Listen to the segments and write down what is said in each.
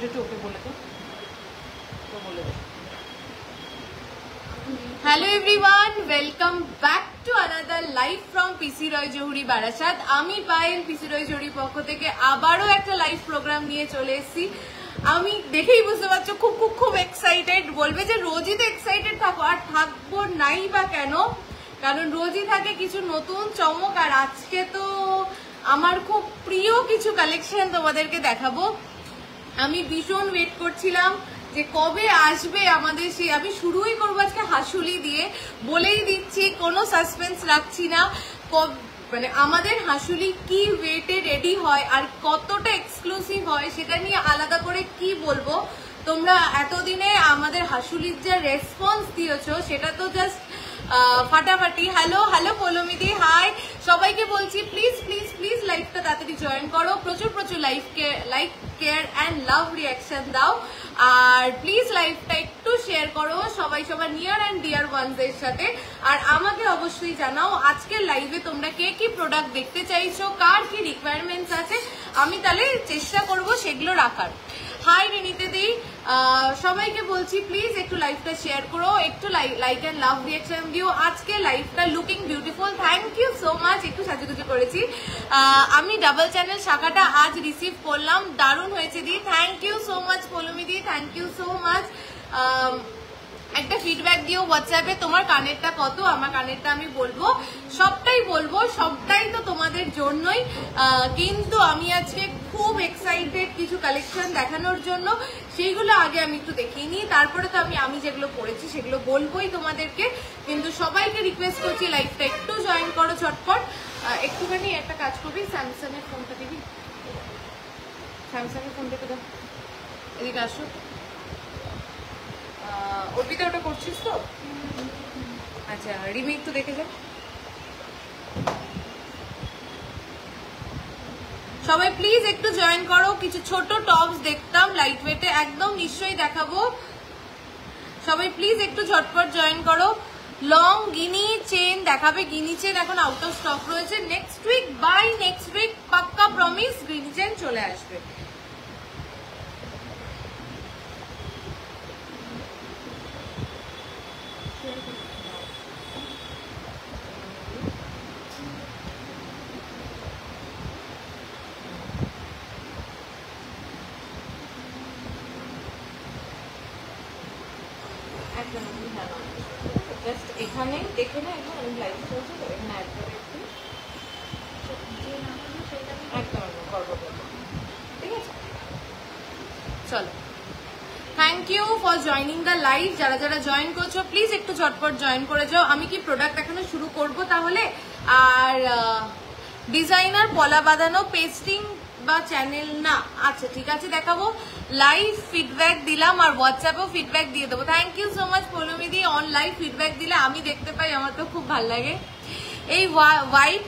একটু ওকে বলে তো বলে দে। Hello everyone, welcome back to another live from PC Roy Jahuri Barasat. আমি পায়েল পিসি রয় জহুরির পক্ষ থেকে আবারও একটা লাইভ প্রোগ্রাম নিয়ে চলে এসেছি। আমি দেখেই বুঝতে পারছো খুব খুব খুব এক্সাইটেড। বলবে যে রোজই তো এক্সাইটেড থাকো, আর থাকবো নাই বা কেন, কারণ রোজই থাকে কিছু নতুন চমক। আর আজকে তো আমার খুব প্রিয় কিছু কালেকশন তোমাদেরকে দেখাবো। আমি ভীষণ ওয়েট করছিলাম যে কবে আসবে আমাদের সেই, আমি শুরুই করবো আজকে হাসুলি দিয়ে, বলেই দিচ্ছি, কোনো সাসপেন্স রাখছি না। মানে আমাদের হাসুলি কি ওয়েটে রেডি হয় আর কতটা এক্সক্লুসিভ হয় সেটা নিয়ে আলাদা করে কি বলবো। তোমরা এতদিনে আমাদের হাসুলির যে রেসপন্স দিয়েছো সেটা তো জাস্ট ফাটাফাটি। হ্যালো হ্যালো পৌলমিদি, হাই সবাইকে বলছি প্লিজ প্লিজ প্লিজ লাইভটা তাড়াতাড়ি জয়েন করো, প্রচুর প্রচুর like care and love reaction দাও, আর প্লিজ লাইভটা একটু শেয়ার করো সবাই সবার নিয়ার অ্যান্ড ডিয়ার ওয়ানসদের সাথে। আর আমাকে অবশ্যই জানাও আজকের লাইভে তোমরা কে কি প্রোডাক্ট দেখতে চাইছো, কার কি রিকোয়ারমেন্টস আছে, আমি তাহলে চেষ্টা করব সেগুলো রাখার। হাই রিনিতে দি, সবাইকে বলছি প্লিজ একটু লাইভটা শেয়ার করো, একটু লাইক অ্যান্ড লাভ রিয়াকশন দিও। আজকে লাইভটা looking beautiful, thank you so much. একটু সাজুগুজু করেছি। আমি ডাবল চ্যানেল শাখাটা আজ রিসিভ করলাম, দারুণ হয়েছে দি, thank you so much Poulami দি, থ্যাংক ইউ সো মাচ। একটা ফিডব্যাক দিও হোয়াটসঅ্যাপে, তোমার কানেরটা কত, আমার কানেরটা আমি বলবো, সবটাই বলবো, সবটাই তো তোমাদের জন্যই। কিন্তু আমি আজকে খুব এক্সাইটেড কিছু কালেকশন দেখানোর জন্য, সেইগুলো আগে আমি একটু দেখিয়ে নিই, তারপরে তো আমি যেগুলো পড়েছি সেগুলো বলবোই তোমাদেরকে। কিন্তু সবাইকে রিকোয়েস্ট করছি লাইভটা একটু জয়েন করো ঝটপট। একটুখানি একটা কাজ করবি, স্যামসাং এর ফোনটা দিবি, স্যামসাং এর ফোনটা তো এদিকে আসো। অর্পিতা ওটা করছিস তো? আচ্ছা রিমি একটু দেখে যাও। সবাই প্লিজ একটু জয়েন করো। কিছু ছোট টপস দেখতাম লাইট ওয়েটে, একদম নিশ্চয়ই দেখাবো। সবাই প্লিজ একটু ঝটপট জয়েন করো। লং গিনি চেন দেখাবে, গিনি চেন এখন আউট অফ স্টক রয়েছে। Next week, by next week পাক্কা প্রমিস গিনি চেন চলে আসবে। এখানে দেখে না, এখন আমি লাইভ চলছে তো, এখানে অ্যাড করে একটু একদম করবো, ঠিক আছে? চলো, thank you for joining the live. যারা যারা জয়েন করছো প্লিজ একটু ঝটপট জয়েন করে যাও। আমি কি প্রোডাক্ট এখানে শুরু করব তাহলে? আর ডিজাইনার পলা বাঁধানো পেস্টিং বা চ্যানেল না, আচ্ছা ঠিক আছে দেখাবো। লাইভ ফিডব্যাক দিলাম আর হোয়াটসঅ্যাপেও ফিডব্যাক দিয়ে দেবো। Thank you so much Poulami দি, অন লাইভ ফিডব্যাক দিলে আমি দেখতে পাই, আমার তো খুব ভালো লাগে। এই হোয়াইট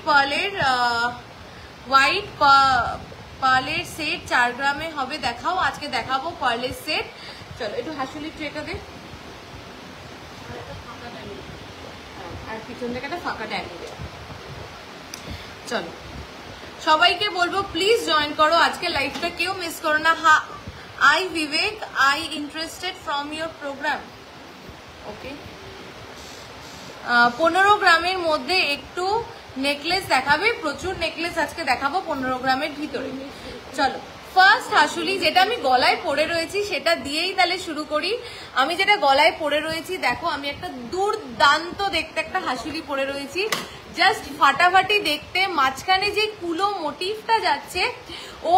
পার্লের সেট 4 গ্রামে হবে, দেখাও। আজকে দেখাবো পার্লের সেট। চলো একটু হাসুলি ট্রেটা দে, আর পিছন থেকে একটা ফাঁকা ড্যানি দে। চলো সবাইকে বলবো প্লিজ জয়েন করো আজকে লাইভটা, কেউ মিস করো না। I Vivek, I interested from your program. Okay, 15 গ্রামের মধ্যে একটু নেকলেস দেখাবে, প্রচুর নেকলেস আজকে দেখাবো 15 গ্রামের ভিতরে। চলো ফার্স্ট হাসুলি, যেটা আমি গলায় পরে রয়েছি সেটা দিয়েই তাহলে শুরু করি। আমি যেটা গলায় পরে রয়েছি দেখো, আমি একটা দুর্দান্ত দেখতে একটা হাসুলি পরে রয়েছি, জাস্ট ফাটাফাটি দেখতে। মাঝখানে যে কুলো মোটিভটা যাচ্ছে,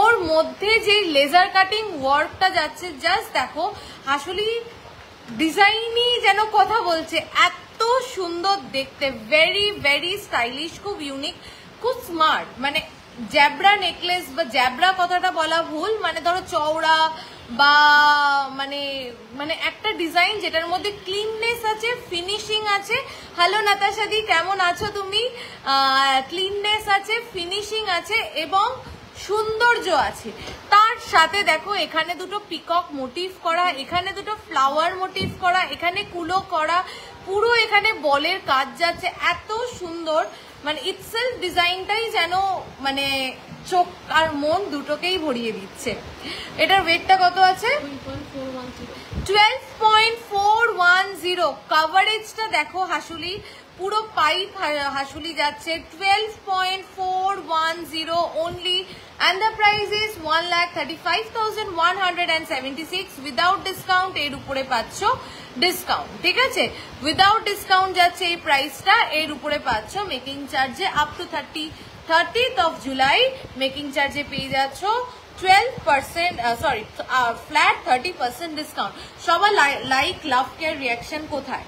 ওর মধ্যে যে লেজার কাটিং ওয়ার্কটা যাচ্ছে, জাস্ট দেখো হাসুলি ডিজাইনই যেন কথা বলছে, এত সুন্দর দেখতে, ভেরি ভেরি স্টাইলিশ, খুব ইউনিক, খুব স্মার্ট। মানে জ্যাবরা নেকলেস, বা জ্যাবরা কথাটা বলা ভুল, মানে ধরো চওড়া বা মানে মানে একটা ডিজাইন যেটার মধ্যে ক্লিননেস আছে, ফিনিশিং আছে। হ্যালো নাতাশা দি, কেমন আছো তুমি? ক্লিননেস আছে, ফিনিশিং আছে এবং সৌন্দর্য আছে। তার সাথে দেখো এখানে দুটো পিকক মোটিভ করা, এখানে দুটো ফ্লাওয়ার মোটিভ করা, এখানে কুলো করা, পুরো এখানে বলের কাজ যাচ্ছে, এত সুন্দর। মানে ইটসেলফ ডিজাইনটাই যেন মানে চোখ আর মন দুটোকেই ভরিয়ে দিচ্ছে। এটার ওয়েটটা কত আছে? 12.410। কভারেজটা দেখো হাসুলি, পুরো পাইপ হাসুলি যাচ্ছে 12.410 only, and the price is 1,35,176 without discount। এর উপরে পাচ্ছ ডিসকাউন্ট, ঠিক আছে? উইদাউট ডিসকাউন্ট যাচ্ছে এই প্রাইসটা, এর উপরে পাচ্ছ মেকিং চার্জে up to 30th of July making চার্জে পেয়ে যাচ্ছ 12%, ফ্ল্যাট 30% ডিসকাউন্ট। সবার লাইক লাভ কেয়ার রিয়াকশন কোথায়?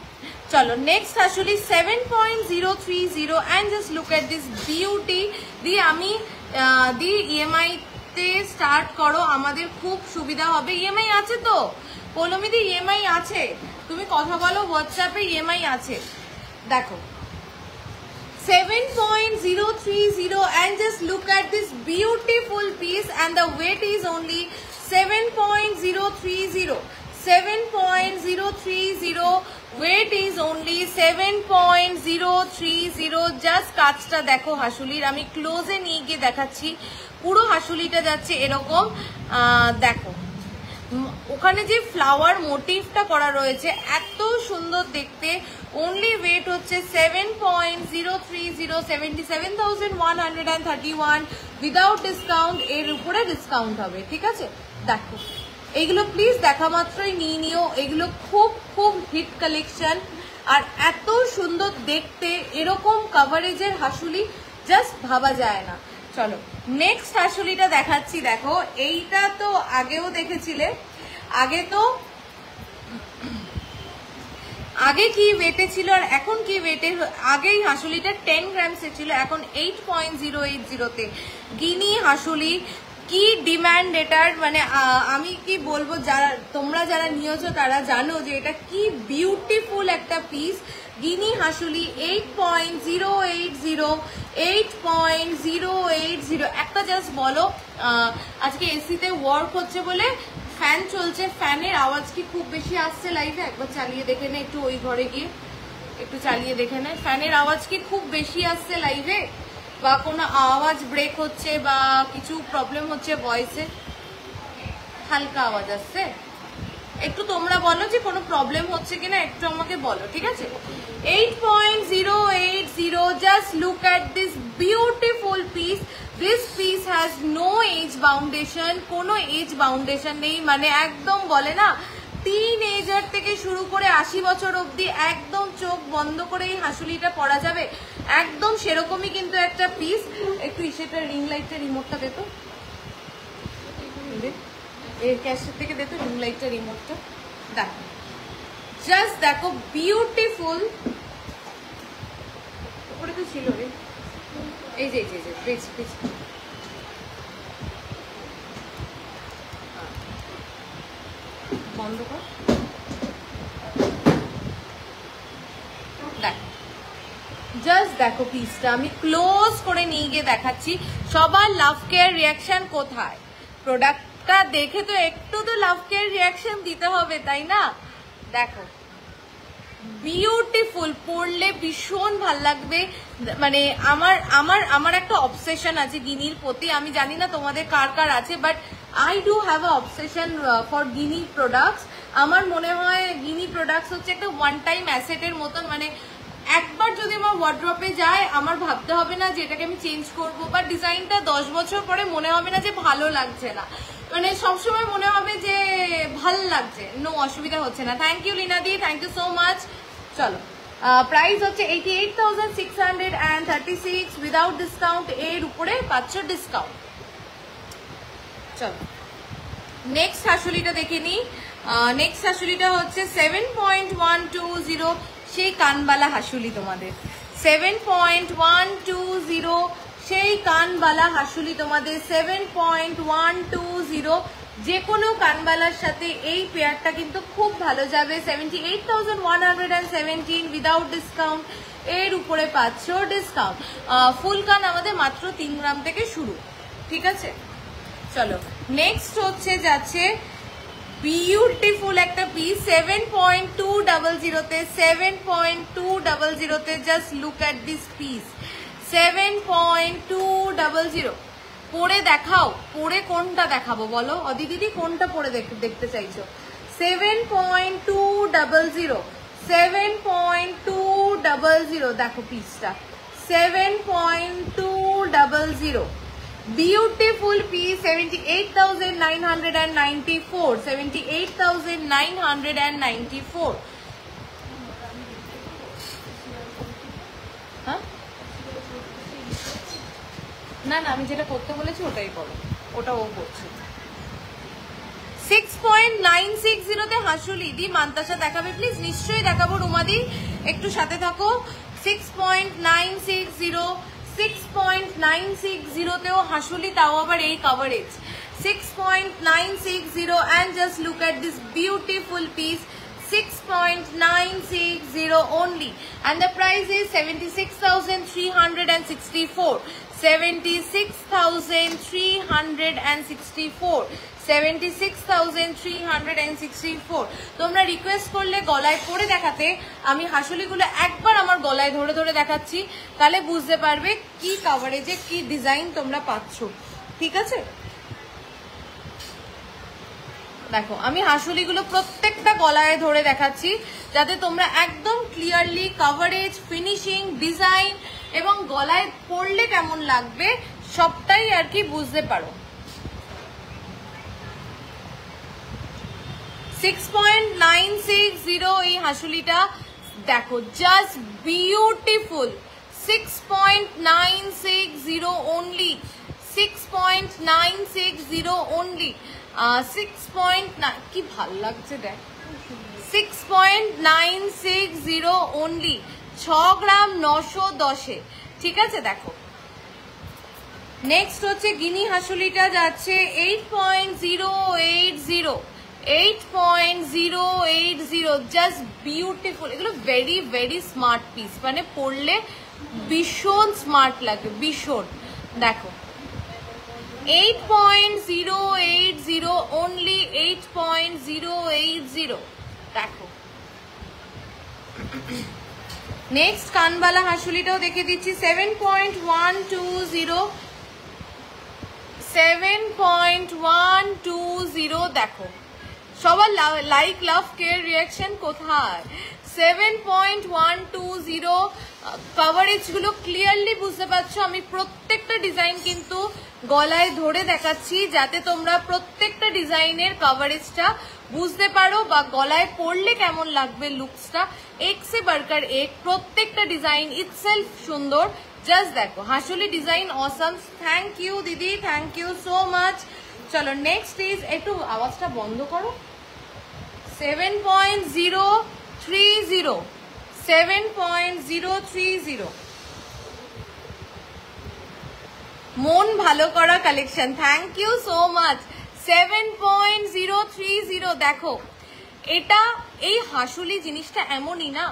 চলো নেক্সট আসলে 7.030 and just look at this beauty। দিয়ে আমি ইএমআই তে স্টার্ট করো, আমাদের খুব সুবিধা হবে। ইএমআই আছে তো পৌলমিদি? ইএমআই আছে, তুমি কথা বলো হোয়াটসঅ্যাপে, ইএমআই আছে। দেখো 7.030 and just look at this beautiful piece, and the weight is only 7.030। 7.030 weight is only 7.030। Just কাজটা দেখো হাসুলির, আমি ক্লোজে নিয়ে গিয়ে দেখাচ্ছি। পুরো হাসুলিটা যাচ্ছে এরকম, দেখো ওখানে যে ফ্লাওয়ার মোটিভটা করা রয়েছে এত সুন্দর দেখতে। অনলি ওয়েট হচ্ছে 7.030, 77,131 উইদাউট ডিসকাউন্ট। এর উপরে ডিসকাউন্ট হবে, ঠিক আছে? দেখো এইগুলো প্লিজ দেখা মাত্রই নিয়ে নিও, এগুলো খুব খুব হিট কালেকশন, আর এত সুন্দর দেখতে। এরকম কভারেজের হাসুলি জাস্ট ভাবা যায় না। চলো নেক্সট হাসুলিটা দেখাচ্ছি। দেখো এইটা তো আগেও দেখেছিলে, আগে কি ওয়েটে ছিল আর এখন কি ওয়েটে। আগেই হাসুলিটা 10 গ্রামসে ছিল, এখন 8.080তে। গিনি হাসুলি কি ডিমান্ড এটার, মানে আমি কি বলবো, যারা তোমরা যারা নিয়েছো তারা জানো যে এটা কি বিউটিফুল একটা পিস। গিনি হাসুলি 8.080, 8.080। একটা জাস্ট বলো, আজকে এসিতে ওয়ার্ক হচ্ছে বলে ফ্যান চলছে, ফ্যানের আওয়াজ কি খুব বেশি আসছে লাইভে? একবার চালিয়ে দেখে নে, একটু ওই ঘরে গিয়ে একটু চালিয়ে দেখে নে, ফ্যানের আওয়াজ কি খুব বেশি আসছে লাইভে, বা কোনো আওয়াজ ব্রেক হচ্ছে বা কিছু প্রবলেম হচ্ছে ভয়েসে? হালকা আওয়াজ আসছে, একটু তোমরা বলো যে কোনো প্রবলেম হচ্ছে কিনা, একটু আমাকে বলো, ঠিক আছে? 8.080। Just look at this beautiful piece. This piece has no edge boundation, কোনো এজ বাউন্ডেশন নেই, মানে একদম বলে না টিন এজার থেকে শুরু করে 80 বছর অবধি একদম চোখ বন্ধ করে এই হাসুলিটা পরা যাবে, একদম সেরকমই কিন্তু একটা পিস। একটু সেটা রিং লাইটটা রিমোটটা দে তো, এর ক্যাশের থেকে দে তো রিং লাইটটা রিমোটটা। দেখো জাস্ট দেখো বিউটিফুল। ওপরে তো ছিল রে, এই যে বন্ধ কর। জাস্ট দেখো পিসটা, আমি ক্লোজ করে নিয়ে গিয়ে দেখাচ্ছি। সবার লাভ কেয়ার রিয়াকশন কোথায়? প্রোডাক্টটা দেখে তো একটু তো লাভ কেয়ার রিয়াকশন দিতে হবে, তাই না? দেখো বিউটিফুল, পরলে ভীষণ ভাল লাগবে। মানে আমার একটা অবসেশন আছে গিনির প্রতি, আমি জানি না তোমাদের কার কার আছে, but I do have a obsession for Guinea products. আমার মনে হয় গিনি প্রোডাক্টস হচ্ছে একটা ওয়ান টাইম অ্যাসেটের মতন, মানে একবার যদি আমার ওয়ার্ড্রপে যায় আমার ভাবতে হবে না যে এটাকে আমি চেঞ্জ করবো, বা ডিজাইনটা 10 বছর পরে মনে হবে না যে ভালো লাগছে না, মানে সবসময় মনে হবে যে ভাল লাগছে, নো অসুবিধা হচ্ছে না। থ্যাংক ইউ লীনা দি, থ্যাংক ইউ সো মাচ। চলো প্রাইস হচ্ছে 88,636 উইদাউট ডিসকাউন্ট, এর উপরে পাচ্ছ ডিসকাউন্ট। চলো নেক্সট হাসুলিটা দেখে নি। নেক্সট হাসুলিটা হচ্ছে 7.120, সেই কানবালা হাসুলি তোমাদের। 7.120 সেই কানবালা হাসুলি তোমাদের। 7.120 যে কোনো কানবালার সাথে এই পেয়ারটা কিন্তু খুব ভালো যাবে। 78,117 উইদাউট ডিসকাউন্ট, এর উপরে পাচ্ছ ডিসকাউন্ট। ফুল কান আমাদের মাত্র 3 গ্রাম থেকে শুরু, ঠিক আছে? চলো নেক্সট হচ্ছে যাচ্ছে বিউটিফুল একটা piece 7.200 7.200 just look at this piece. 7.200 পরে দেখাও, পরে কোনটা দেখাবো বলো অদিদিদি, কোনটা পরে দেখতে চাইছো? 7.200, 7.200 দেখো পিসটা, 7.200 বিউটিফুল পিস, 78,994, 78,994। হ্যাঁ না না, আমি যেটা করতে বলেছি ওটাই করো, ওটা ও করছে। 6.960 তে হাসুলি দি মান্তাসা দেখাবে প্লিজ, নিশ্চয়ই দেখাবো রুমাদি, একটু সাথে থাকো। 6.960, 6.960 তেও হাসুলি, তাও আবার এই coverage. 6.960 and just look at this beautiful piece, 6.960 only, and the price is 76,364, 76,364, 76,364। তোমরা রিকোয়েস্ট করলে গলায় পরে দেখাতে, আমি হাসুলিগুলো একবার আমার গলায় ধরে ধরে দেখাচ্ছি, তাহলে বুঝতে পারবে কি কভারেজে কি ডিজাইন তোমরা পাচ্ছ, ঠিক আছে? দেখো আমি হাসুলিগুলো প্রত্যেকটা গলায় ধরে দেখাচ্ছি, যাতে তোমরা একদম ক্লিয়ারলি কভারেজ, ফিনিশিং, ডিজাইন এবং গলায় পরলে কেমন লাগবে সবটাই আর কি বুঝতে পারো। 6.960 এই হাসুলিটা দেখো, জাস্ট বিউটিফুল। 6.960 only, 6.960 only, 6.9 কি ভাল লাগছে দেখ, 6.960 only, 6 গ্রাম 910, ঠিক আছে? দেখো নেক্সট হচ্ছে গিনি হাসুলিটা যাচ্ছে 8.080, 8.080, জাস্ট বিউটিফুল। এগুলো ভেরি ভেরি স্মার্ট পিস, মানে পরলে ভীষণ স্মার্ট লাগে, ভীষণ। দেখো 8.080 only, 8.080 দেখো। নেক্সট কানবালা হাসুলিটাও দেখে দিচ্ছি, 7.120, 7.120 দেখো। সবার লাইক, লাভ, কেয়ার, রিয়াকশন কোথায়? 7.120 কভারেজ গুলো ক্লিয়ারলি বুঝতে পারছো। আমি প্রত্যেকটা ডিজাইন কিন্তু গলায় ধরে দেখাচ্ছি, যাতে তোমরা প্রত্যেকটা ডিজাইনের কভারেজটা বুঝতে পারো বা গলায় পরলে কেমন লাগবে লুকসটা। এক সে বাড়কার এক, প্রত্যেকটা ডিজাইন ইটসেলফ সুন্দর। জাস্ট দেখো হাসুলি ডিজাইন অসাম। থ্যাংক ইউ দিদি, থ্যাংক ইউ সো মাচ। চলো নেক্সট ইজ, একটু আওয়াজটা বন্ধ করো। 7.030, 7.030 মন ভালো করা collection. Thank you so much. 7.030 দেখো, এটা এই হাসুলি জিনিসটা এমনই না,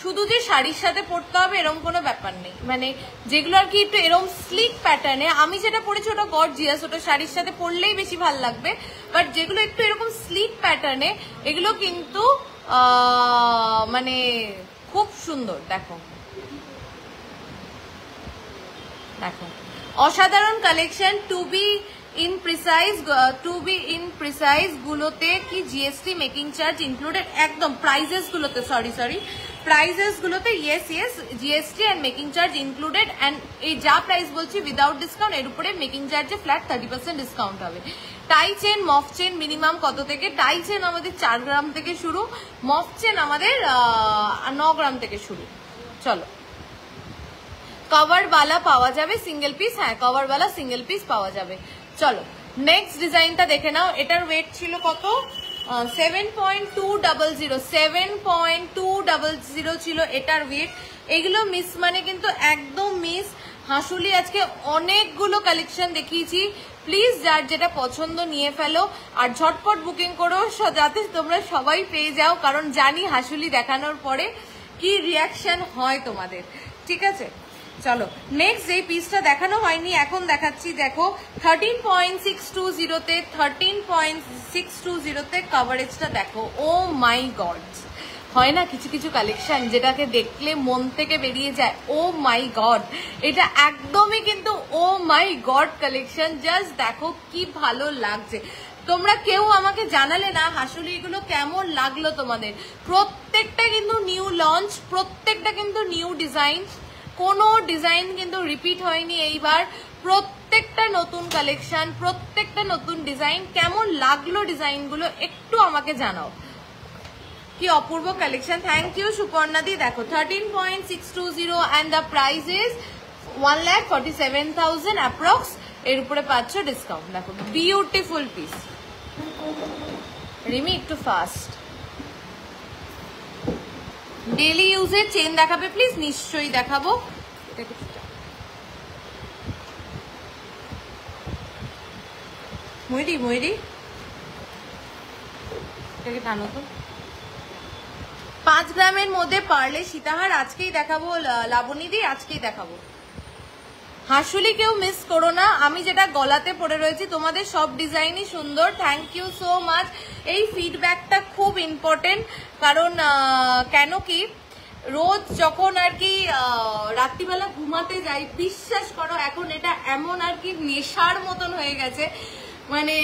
শুধু যে শাড়ির সাথে পরতে হবে এরকম কোনো ব্যাপার নেই। মানে যেগুলো আর কি একটু এরকম স্লিক প্যাটার্নে, আমি যেটা পরেছি ওটা গর্জিয়াস, ওটা শাড়ির সাথে পরলেই বেশি ভালো লাগবে। বাট যেগুলো একটু এরকম স্লিক প্যাটার্নে, এগুলো কিন্তু মানে খুব সুন্দর। দেখো দেখো অসাধারণ collection. To be in prices গুলোতে কি জিএসটি মেকিং চার্জ ইনক্লুডেড? একদম প্রাইজেস গুলোতে, সরি প্রাইজেস গুলোতে yes GST and making charge included. And এই যা প্রাইস বলছি উইদাউট ডিসকাউন্ট, এর উপরে মেকিং চার্জে ফ্ল্যাট 30% ডিসকাউন্ট হবে। টাই চেন, মফ চেন মিনিমাম কত থেকে? টাই চেন আমাদের 4 গ্রাম থেকে শুরু, মফ চেন আমাদের 9 গ্রাম থেকে শুরু। চলো কভার বালা পাওয়া যাবে সিঙ্গেল পিস, হ্যাঁ কভার বালা সিঙ্গেল পিস পাওয়া যাবে। চলো নেক্সট ডিজাইনটা দেখে নাও। এটার ওয়েট ছিল কত? 7.200, 7.200 ছিল এটার ওয়েট। এগুলো মিস মানে কিন্তু একদম মিস। হাসুলি আজকে অনেকগুলো কালেকশন দেখিয়েছি, প্লিজ যার যেটা পছন্দ নিয়ে ফেলো আর ঝটপট বুকিং করো, যাতে তোমরা সবাই পেয়ে যাও, কারণ জানি হাসুলি দেখানোর পরে কি রিয়াকশন হয় তোমাদের, ঠিক আছে? চলো নেক্সট যে পিসটা দেখানো হয়নি এখন দেখাচ্ছি। দেখো 13.620 তে, 13.620 তে কভারেজটা দেখো। ও মাই গড, হয় না কিছু কিছু কালেকশন যেটাকে দেখলে মন থেকে বেরিয়ে যায় ও মাই গড, এটা একদমই কিন্তু ও মাই গড কালেকশন। জাস্ট দেখো কি ভালো লাগছে। তোমরা কেউ আমাকে জানালে না আসলে এগুলো কেমন লাগলো তোমাদের। প্রত্যেকটা কিন্তু নিউ লঞ্চ, প্রত্যেকটা কিন্তু নিউ ডিজাইন, কোনো ডিজাইন কিন্তু রিপিট হয়নি এইবার। প্রত্যেকটা নতুন কালেকশন, প্রত্যেকটা নতুন ডিজাইন। কেমন লাগলো ডিজাইনগুলো একটু আমাকে জানাও। কি অপূর্ব কালেকশন। থ্যাংক ইউ সুপর্ণাদি। দেখো 13.620 and the price is 1,47,000 approx. এর উপরে পাচ্ছ ডিসকাউন্ট। দেখো বিউটিফুল পিস। রিমি একটু ফাস্ট। ডেলি ইউজের চেন দেখাবে প্লিজ? নিশ্চয়ই দেখাবো। ময়ূরী ময়ূরী এটাকে টানো তো। 5 গ্রামের মধ্যে পারলে সীতাহার আজকেই দেখাবো লাবণীদি, আজকেই দেখাবো। হাসুলি কেউ মিস করো না। আমি যেটা গলাতে পড়ে রয়েছি তোমাদের সব ডিজাইনই সুন্দর। Thank you so much. এই ফিডব্যাকটা খুব ইম্পর্টেন্ট, কারণ কেন কি রোজ যখন আর কি রাত্রিবেলা ঘুমাতে যাই, বিশ্বাস করো এখন এটা এমন আর কি নেশার মতন হয়ে গেছে। মানে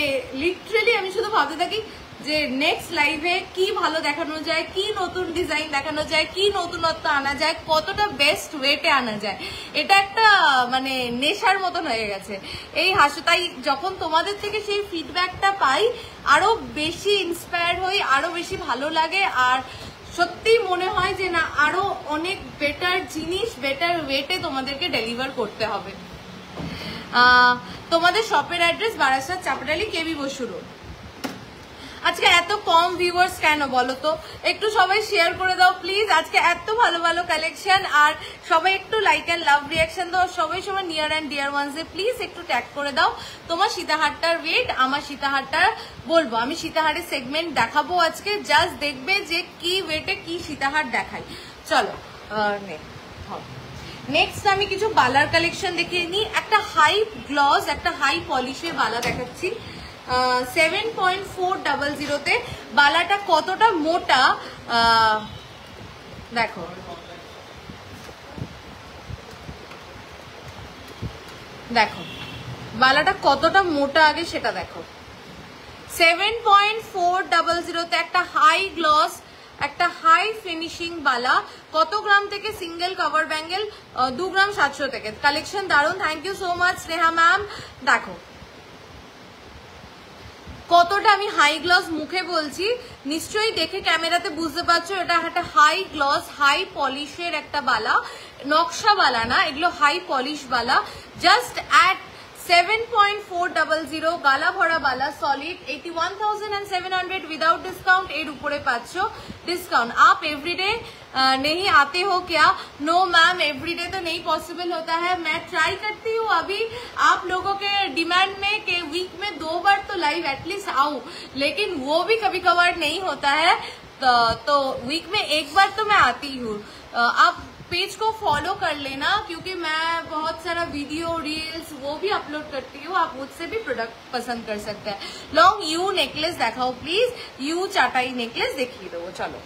লিটারেলি আমি শুধু ভাবতে থাকি যে নেক্সট লাইভে কি ভালো দেখানো যায়, কি নতুন ডিজাইন দেখানো যায়, কি নতুনত্ব আনা যায়, কতটা বেস্ট ওয়েতে আনা যায়। এটা একটা মানে নেশার মতন হয়ে গেছে এই হাসু। তাই যখন তোমাদের থেকে সেই ফিডব্যাকটা পাই আরো বেশি ইন্সপায়ার হই, আরো বেশি ভালো লাগে। আর সত্যি মনে হয় যে না আরো অনেক বেটার জিনিস বেটার ওয়েতে তোমাদেরকে ডেলিভার করতে হবে। তোমাদের শপের অ্যাড্রেস বারাসাত চাপাটালি কেবি বসু রোড। আজকে এত কম ভিউয়ার্স কেন বলো তো? একটু সবাই শেয়ার করে দাও প্লিজ। আজকে এত ভালো ভালো কালেকশন, আর সবাই একটু লাইক অ্যান্ড লাভ রিয়াকশন দাও। সবাই সবাই নিয়ার অ্যান্ড ডিয়ার ওয়ান্সে প্লিজ একটু ট্যাগ করে দাও তোমার সীতাহারটার ওয়েট, আমার সীতাহারটা বলবো। আমি সীতাহারের সেগমেন্ট দেখাবো আজকে, জাস্ট দেখবে যে কি ওয়েটে কি সীতাহার দেখাই। চলো নেক্সট আমি কিছু বালার কালেকশন দেখিয়ে নিই। একটা হাই গ্লস, একটা হাই পলিশের বালা দেখাচ্ছি 7.400 তে। বালাটা কতটা মোটা দেখো, দেখো বালাটা কতটা মোটা আগে সেটা দেখো। 7.400 তে একটা হাই গ্লস, একটা হাই ফিনিশিং বালা। কত গ্রাম থেকে? সিঙ্গেল কভার ব্যাঙ্গেল 2 গ্রাম 700 থেকে। কালেকশন দারুন। Thank you so much Sneha ma'am. দেখো কতটা আমি হাই গ্লস মুখে বলছি, নিশ্চয়ই দেখে ক্যামেরাতে বুঝতে পারছো। এটা একটা হাই গ্লস হাই পলিশের একটা বালা, নকশা বালা না, এগুলো high polish Bala. Just at 7.400 গালা ভরা বালা, সলিড 81,700 উইদাউট ডিসকাউন্ট। এর উপরে পাচ্ছ डिस्काउंट। आप एवरीडे नहीं आते हो क्या? नो मैम, एवरीडे तो नहीं पॉसिबल होता है। मैं ट्राई करती हूँ अभी आप लोगों के डिमांड में कि वीक में 2 बार तो लाइव एटलीस्ट आऊं, लेकिन वो भी कभी कभार नहीं होता है। तो वीक में 1 बार तो मैं आती हूँ। आप पेज को फॉलो कर लेना, क्योंकि मैं बहुत सारा वीडियो रील्स वो भी अपलोड करती हूँ। आप मुझसे भी प्रोडक्ट पसंद कर सकते हैं। लॉन्ग यू नेकलेस दिखाओ प्लीज, यू चाटाई नेकलेस देखिए दो। चलो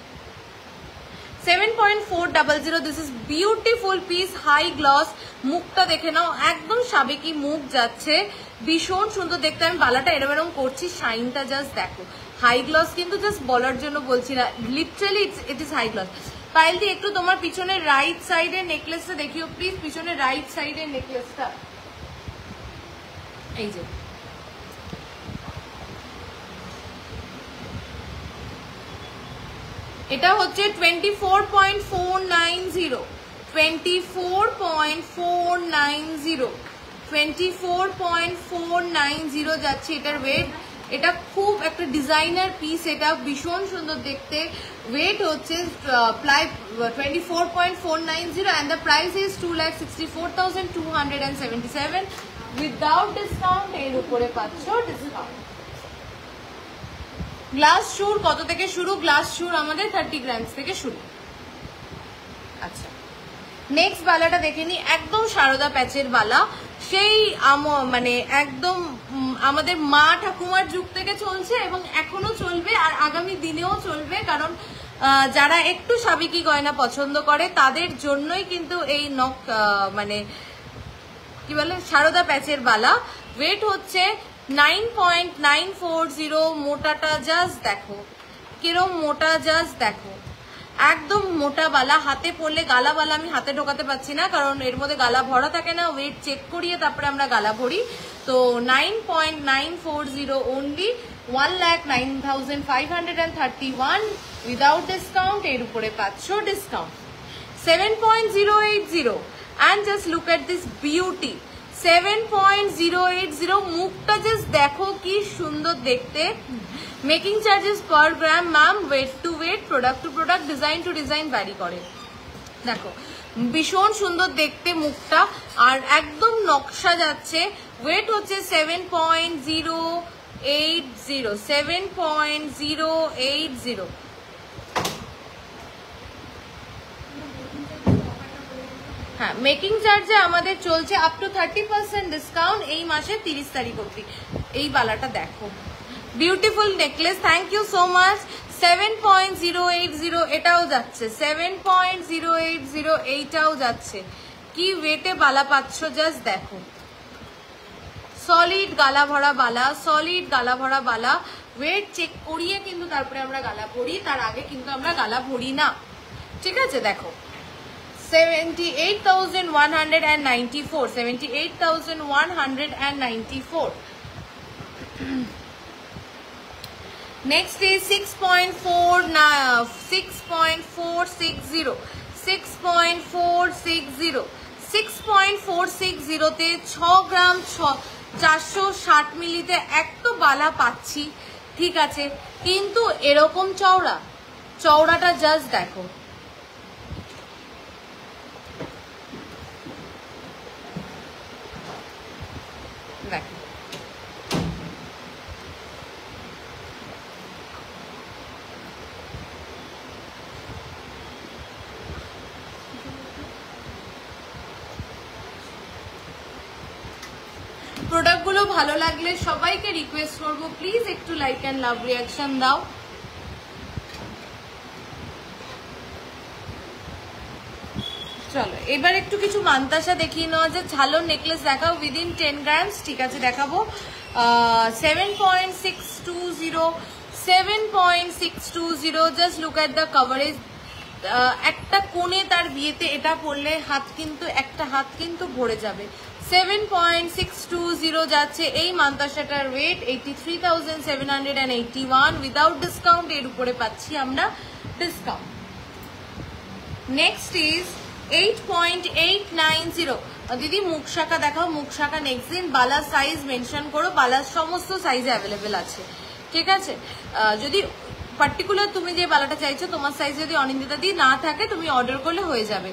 7.400, this is beautiful piece, high gloss. মুখটা দেখে নাও, একদম সাবেকি মুখ যাচ্ছে, ভীষণ সুন্দর দেখতে। আমি বালাটা এরম এরম করছি, শাইনটা জাস্ট দেখো। হাই গ্লস কিন্তু জাস্ট বলার জন্য বলছি না, literally it is high gloss. Payel দি একটু তোমার পিছনে রাইট সাইডের নেকলেসটা দেখিও প্লিজ, পিছনে রাইট সাইডের নেকলেসটা। এই যে এটা হচ্ছে 24.490, 24.490, 24.490 যাচ্ছে এটার ওয়েট। এটা খুব একটা ডিজাইনার পিস, এটা ভীষণ সুন্দর দেখতে। ওয়েট হচ্ছে প্রায় 24.490 and the price is 2,64,277 without discount. এর উপরে পাচ্ছ ডিসকাউন্ট। গ্লাস শুর কত থেকে শুরু? গ্লাস শুর আমাদের 30 গ্রামস থেকে শুরু। আচ্ছা নেক্সট বালাটা দেখে নি, একদম সারদা প্যাচের বালা, সেই মানে একদম আমাদের মা ঠাকুমার যুগ থেকে চলছে এবং এখনো চলবে আর আগামী দিনেও চলবে, কারণ যারা একটু সাবেকি গয়না পছন্দ করে তাদের জন্যই কিন্তু এই নক মানে কি বলে সারদা প্যাচের বালা। ওয়েট হচ্ছে 9.940। মোটাটা জাস্ট দেখো কিরম মোটা, জাস্ট দেখো একদম মোটা বালা। হাতে পড়লে গালা বালা আমি হাতে ঢোকাতে পারছি না, কারণ এর মধ্যে গালা ভরা থাকে না, ওয়েট চেক করিয়ে তারপরে আমরা গালা ভরি। তো 9.940 অনলি 1,09,531 উইদাউট ডিসকাউন্ট। এর উপরে 500 discount. 7.080 and just look at this beauty 7.080। মুখটা জাস্ট দেখো কি সুন্দর দেখতে। Making charges per gram ma'am, weight to weight, product to product, design to design vary করে। দেখো ভীষণ সুন্দর দেখতে মুখটা, আর একদম নকশা যাচ্ছে। ওয়েট হচ্ছে 7.080 7.080। হ্যাঁ, মেকিং চার্জে আমাদের চলছে আপ টু 30% ডিসকাউন্ট এই মাসের 30 তারিখ অবধি। এই বালাটা দেখো, beautiful necklace, thank you so much. 7.080 এটাও যাচ্ছে, 7.080 এইটাও যাচ্ছে। কি ওয়েটে বালা পাচ্ছ জাস্ট দেখো, সলিড গালা ভরা বালা, সলিড গালা ভরা বালা। ওয়েট চেক করিয়ে কিন্তু তারপরে আমরা গালা ভরি, তার আগে কিন্তু আমরা গালা ভরি না, ঠিক আছে। দেখো 78,194, 78,194। Next is 6.460, 6.460, 6.460 তে 6 গ্রাম 460 মিলিতে এক তো বালা পাচ্ছি, ঠিক আছে, কিন্তু এরকম চওড়াটা জাস্ট দেখো। দেখো প্রোডাক্টগুলো ভালো লাগলে সবাইকে রিকোয়েস্ট করবো প্লিজ একটু লাইক এন্ড লাভ রিয়াকশন দাও। চলো এবার একটু কিছু মান্তাসা দেখিয়ে নেওয়া যায়। ঝালোর নেকলেস দেখাও উইদিন 10 গ্রামস, ঠিক আছে দেখাবো। 7.620, 7.620। Just look at the coverage. একটা কোণে তার বিয়েতে এটা পরলে একটা হাত কিন্তু ভরে যাবে। 7.620 যাচ্ছে এই মান্তাসাটার ওয়েট। 83,781 without discount. এর উপরে পাচ্ছি আমরা ডিসকাউন্ট। Next is 8.890। দিদি মুখ শাখা দেখাও, মুখ শাখা নেক্সট দিন। বালার সাইজ মেনশন করো, বালার সমস্ত সাইজে অ্যাভেলেবেল আছে, ঠিক আছে। যদি পার্টিকুলার তুমি যে বালাটা চাইছো তোমার সাইজ যদি অনিন্দিতা দি না থাকে তুমি অর্ডার করলে হয়ে যাবে।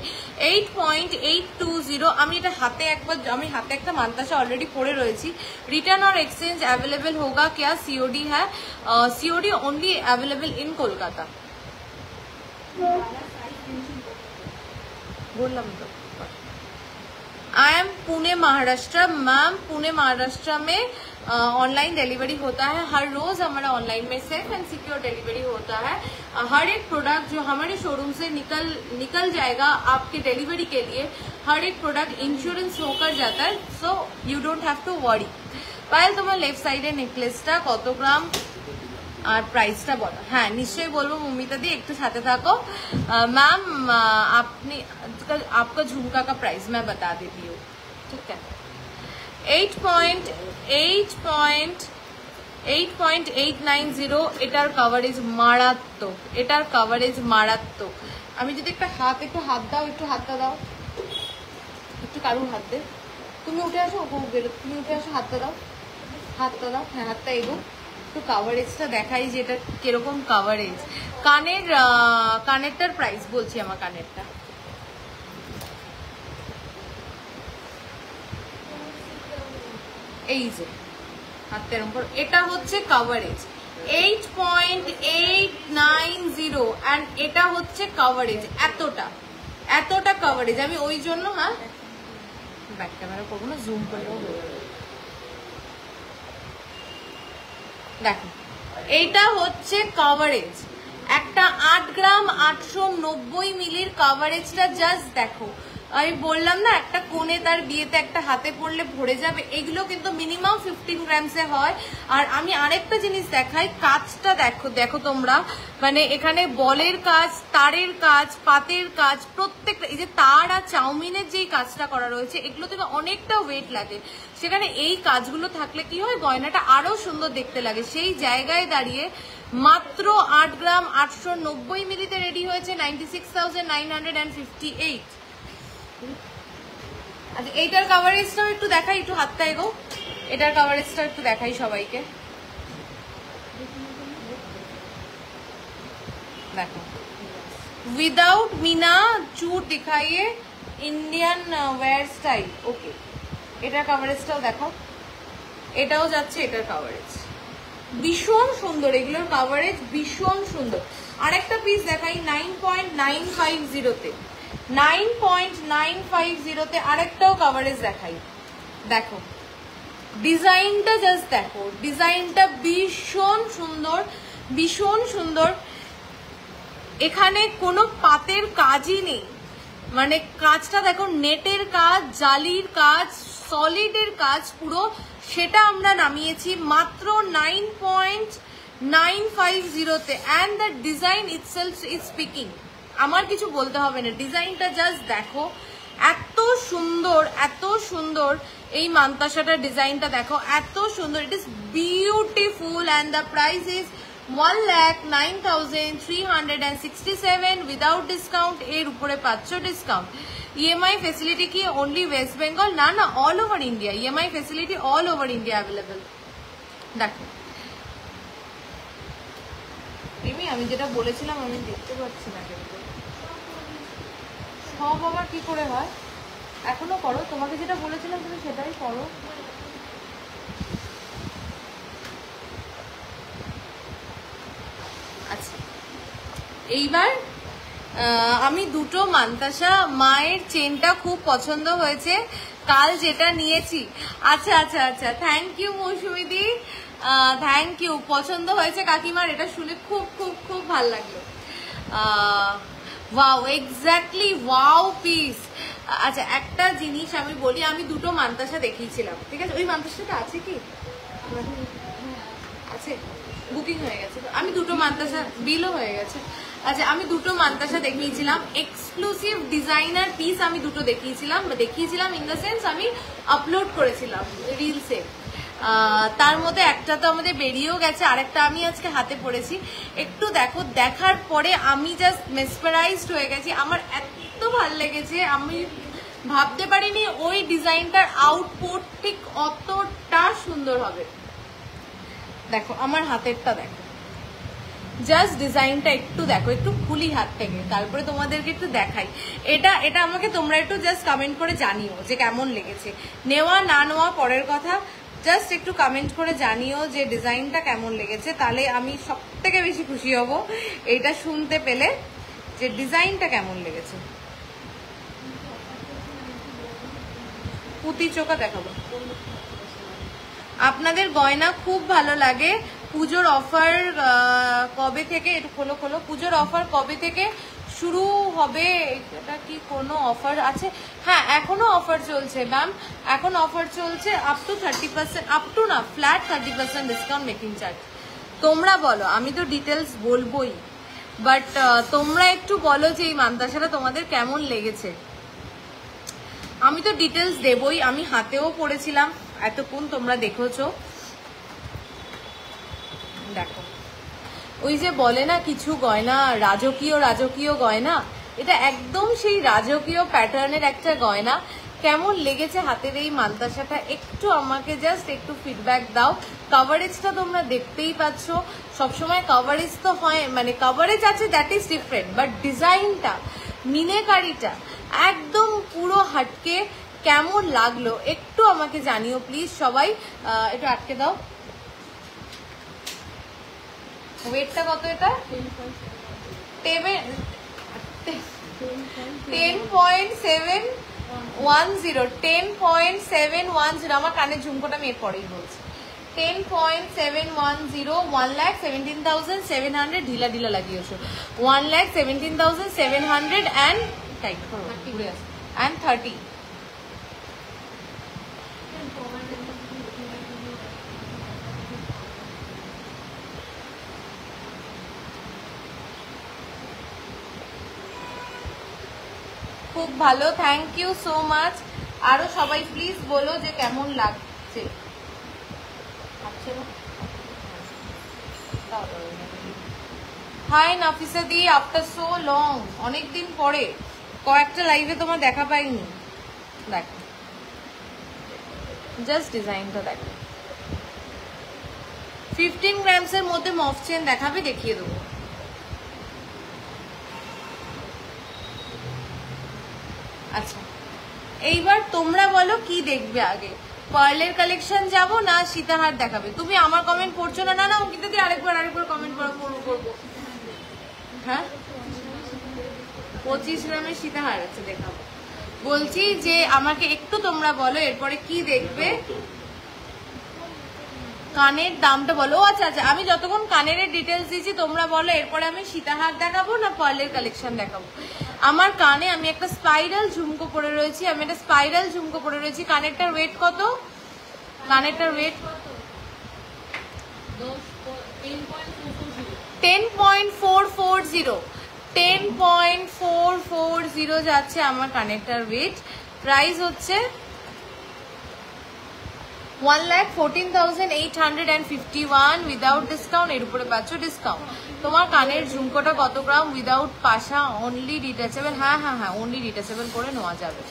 8.820। আমি হাতে একটা মান্তাসা অলরেডি পরে রয়েছি। রিটার্ন और एक्सचेंज अवेलेबल होगा क्या? सीओडी है, COD only available in Kolkata. बोललाम तो I am Pune Maharashtra. Ma'am Pune Maharashtra में ऑनलाइन डिलीवरी होता है। हर रोज हमारा ऑनलाइन में सेफ एंड सिक्योर डिलीवरी होता है। हर एक प्रोडक्ट जो हमारे शोरूम से निकल जाएगा आपके डिलीवरी के लिए, हर एक प्रोडक्ट इंश्योरेंस होकर जाता है, so you don't have to worry. Payal तुम्हार लेफ्ट साइडे नेकलेसটা কত গ্রাম আর প্রাইসটা বলো। হ্যাঁ নিশ্চয়ই বলবো মমিতা দি, একটু সাথে থাকো। मैम आपने आपका झुमका का प्राइस मैं बता देती हूँ, ठीक है। 8.890। এটার কভারেজ মারাত্মক, এটার কভারেজ মারাত্মক। আমি যদি একটু হাত দাও, একটু হাতটা দাও, একটু কারুর হাত দে। তুমি উঠে আসো, তুমি উঠে আসো, হাতটা দাও। হ্যাঁ হাতটা এগো, একটু কভারেজটা দেখাই যে এটা কিরকম কভারেজ। কানেরটার প্রাইস বলছি, আমার কানেরটা এই যে হাতের উপর, এটা হচ্ছে কভারেজ 8.890 এন্ড এটা হচ্ছে কভারেজ এতটা কভারেজ। আমি ওই জন্য ব্যাক ক্যামেরা করবো না, জুম করলেও হয়ে যাবে। দেখো এইটা হচ্ছে কভারেজ, একটা 8 গ্রাম 890 মিলির কাভারেজটা জাস্ট দেখো। আমি বললাম না একটা কোণে তার বিয়েতে একটা হাতে পড়লে ভরে যাবে, এগুলো কিন্তু মিনিমাম 15 গ্রামসে হয়। আর আমি আরেকটা জিনিস দেখাই, কাজটা দেখো, দেখো তোমরা, মানে এখানে বলের কাজ, তারের কাজ, পাতের কাজ, প্রত্যেকটা এই যে তার আর চাউমিনের যেই কাজটা করা রয়েছে, এগুলো থেকে অনেকটা ওয়েট লাগে। সেখানে এই কাজগুলো থাকলে কি হয়, গয়নাটা আরো সুন্দর দেখতে লাগে। সেই জায়গায় দাঁড়িয়ে মাত্র 8 গ্রাম 890 মিলিতে রেডি হয়েছে 96,958। আচ্ছা এইটার কাভারেজটাও একটু দেখাই, একটু হাতটা এগো, এটার কাভারেজটা একটু দেখাই সবাইকে। দেখো উইদাউট মিনা চুট দিখাইয়ে ইন্ডিয়ান ওয়্যার স্টাইল। ওকে, এটার কাভারেজটাও দেখো, এটাও যাচ্ছে এটার কাভারেজ ভীষণ সুন্দর, এগুলোর কাভারেজ ভীষণ সুন্দর। আর একটা পিস দেখাই 9.950-তে, 9.950-তে আরেকটাও কাভারেজ দেখাই। দেখো ডিজাইনটা জাস্ট দেখো, ডিজাইনটা ভীষণ সুন্দর, ভীষণ সুন্দর। এখানে কোনো পাতের কাজই নেই, মানে কাজটা দেখো, নেটের কাজ, জালির কাজ, সলিডের কাজ পুরো, সেটা আমরা নামিয়েছি মাত্র 9.950-তে। And the design itself is speaking, আমার কিছু বলতে হবে না, ডিজাইনটা জাস্ট দেখো, এত সুন্দর, এত সুন্দর। এই মান্তাসাটার ডিজাইনটা দেখো, এত সুন্দর, it is beautiful. And the price is 1,09,367 without discount. এর উপরে পাচ্ছ ডিসকাউন্ট। ইএমআই ফেসিলিটি কি অনলি ওয়েস্ট বেঙ্গল? না না, all over India, EMI facility all over India available. দেখো আমি যেটা বলেছিলাম আমি দেখতে পাচ্ছি না, কিন্তু সব আবার কি করে হয়, এখনো করো, তোমাকে যেটা বলেছিলাম তুমি সেটাই করো। আচ্ছা এইবার আমি দুটো মান্তাসা মায়ের চেনটা খুব পছন্দ হয়েছে, কাল যেটা নিয়েছি। আচ্ছা আচ্ছা আচ্ছা, থ্যাংক ইউ মৌসুমিদি, থ্যাংক ইউ, পছন্দ হয়েছে কাকিমার, এটা শুনে খুব খুব খুব ভালো লাগলো। Wow, exactly wow piece. আচ্ছা একটা জিনিস আমি বলি, আমি দুটো মান্তাসা দেখিয়েছিলাম, ঠিক আছে? ওই মান্তাসাটা আছে কি? আছে, বুকিং হয়ে গেছে। আমি দুটো মান্তাসা, বিলও হয়ে গেছে। আচ্ছা আমি দুটো মান্তাসা দেখিয়েছিলাম, এক্সক্লুসিভ ডিজাইনার পিস আমি দুটো দেখিয়েছিলাম ইন দ্য সেন্স আমি আপলোড করেছিলাম রিলসে। তার মধ্যে একটা তো আমাদের বেরিয়েও গেছে, আরেকটা আমি আজকে হাতে পড়েছি। একটু দেখো, দেখার পরে আমি জাস্ট মেসপারাইজড হয়ে গেছি, আমার এত ভালো লেগেছে, আমি ভাবতে পারিনি ওই ডিজাইনটার আউটপুট ঠিক অতটা সুন্দর হবে। দেখো আমার হাতেরটা দেখো, জাস্ট ডিজাইনটা একটু দেখো, একটু খুলি হাত থেকে, তারপরে তোমাদেরকে একটু দেখাই। এটা আমাকে তোমরা একটু জাস্ট কমেন্ট করে জানিও যে কেমন লেগেছে, নেওয়া না নেওয়া পরের কথা, জাস্ট একটু কমেন্ট করে জানিও যে ডিজাইনটা কেমন লেগেছে, তাহলে আমি সব থেকে বেশি খুশি হব এটা শুনতে পেলে যে ডিজাইনটা কেমন লেগেছে। পুঁতি চোখা দেখাবো। আপনাদের গয়না খুব ভালো লাগে। পুজোর অফার কবে থেকে, একটু খোলো খোলো, পুজোর অফার কবে থেকে শুরু হবে? এটা কি কোনো অফার আছে? হ্যাঁ এখনো অফার চলছে ম্যাম, এখন অফার চলছে আপ টু 30%, আপ টু না, ফ্ল্যাট 30% ডিসকাউন্ট মেকিং চার্জ। তোমরা বলো, আমি তো ডিটেলস বলবোই, বাট তোমরা একটু বলো যে এই মান্তাসাটা তোমাদের কেমন লেগেছে। আমি তো ডিটেলস দেবই, আমি হাতেও পড়েছিলাম এতক্ষণ, তোমরা দেখেছো। দেখো ওই যে বলে না কিছু গয়না রাজকীয় রাজকীয় গয়না, এটা একদম সেই রাজকীয় প্যাটার্নের একটা গয়না। কেমন লেগেছে হাতের এই মান্তাসাটা একটু আমাকে জাস্ট একটু ফিডব্যাক দাও। কভারেজটা তোমরা দেখতেই পাচ্ছ, সবসময় কভারেজ তো হয়, মানে কভারেজ আছে, দ্যাট ইজ ডিফারেন্ট, বাট ডিজাইনটা, মিনেকারিটা একদম পুরো হাটকে। কেমন লাগলো একটু আমাকে জানিও প্লিজ সবাই। একটু আটকে দাও, ওয়েটটা কত? এটা 10.710, আমার কানের ঝুমকোটা আমি এর পরেই বলছি। 10.710, 1,17,700 ঢিলা ঢিলা লাগিয়েছো, 1,17,700 and 30. খুব ভালো, থ্যাংক ইউ সো মাচ। আরো সবাই প্লিজ বলো যে কেমন লাগছে। হাই নাফিসা দি, আফটার সো লং, অনেকদিন পরে কয়েকটা লাইভে তোমার দেখা পাইনি। দেখো জাস্ট ডিজাইনটা দেখো, 15 গ্রামস এর মধ্যে মফ চেন দেখাবে, দেখিয়ে দেবো। আচ্ছা এইবার তোমরা বলো কি দেখবে আগে, পার্লের কালেকশন যাব না সীতাহার দেখাবে? তুমি আমার কমেন্ট পড়ছো না? না অঙ্কিতা দি আরেকবার কমেন্ট করবো। হ্যাঁ 25 গ্রামের সীতাহার আছে, দেখাবো। বলছি যে আমাকে একটু তোমরা বলো এরপরে কি দেখবে, কানের দামটা বলো। আচ্ছা আচ্ছা, আমি যতক্ষণ কানের ডিটেলস দিচ্ছি তোমরা বলো এরপরে আমি সীতাহার দেখাবো না পার্লের কালেকশন দেখাবো। আমার কানে আমি একটা স্পাইরাল ঝুমকো পরে রয়েছি, কানেরটার ওয়েট কত? কানেরটার ওয়েট 10.440, 10.440 যাচ্ছে আমার কানেরটার ওয়েট। প্রাইস হচ্ছে 1,14,851 উইদাউট ডিসকাউন্ট। এর উপরে পাচ্ছ ডিসকাউন্ট। তোমার কানের ঝুমকোটা কত গ্রাম? উইদাউট পাশা, অনলি ডিটাচেবল। হ্যাঁ হ্যাঁ হ্যাঁ, অনলি ডিটাচেবল করে নেওয়া যাবে,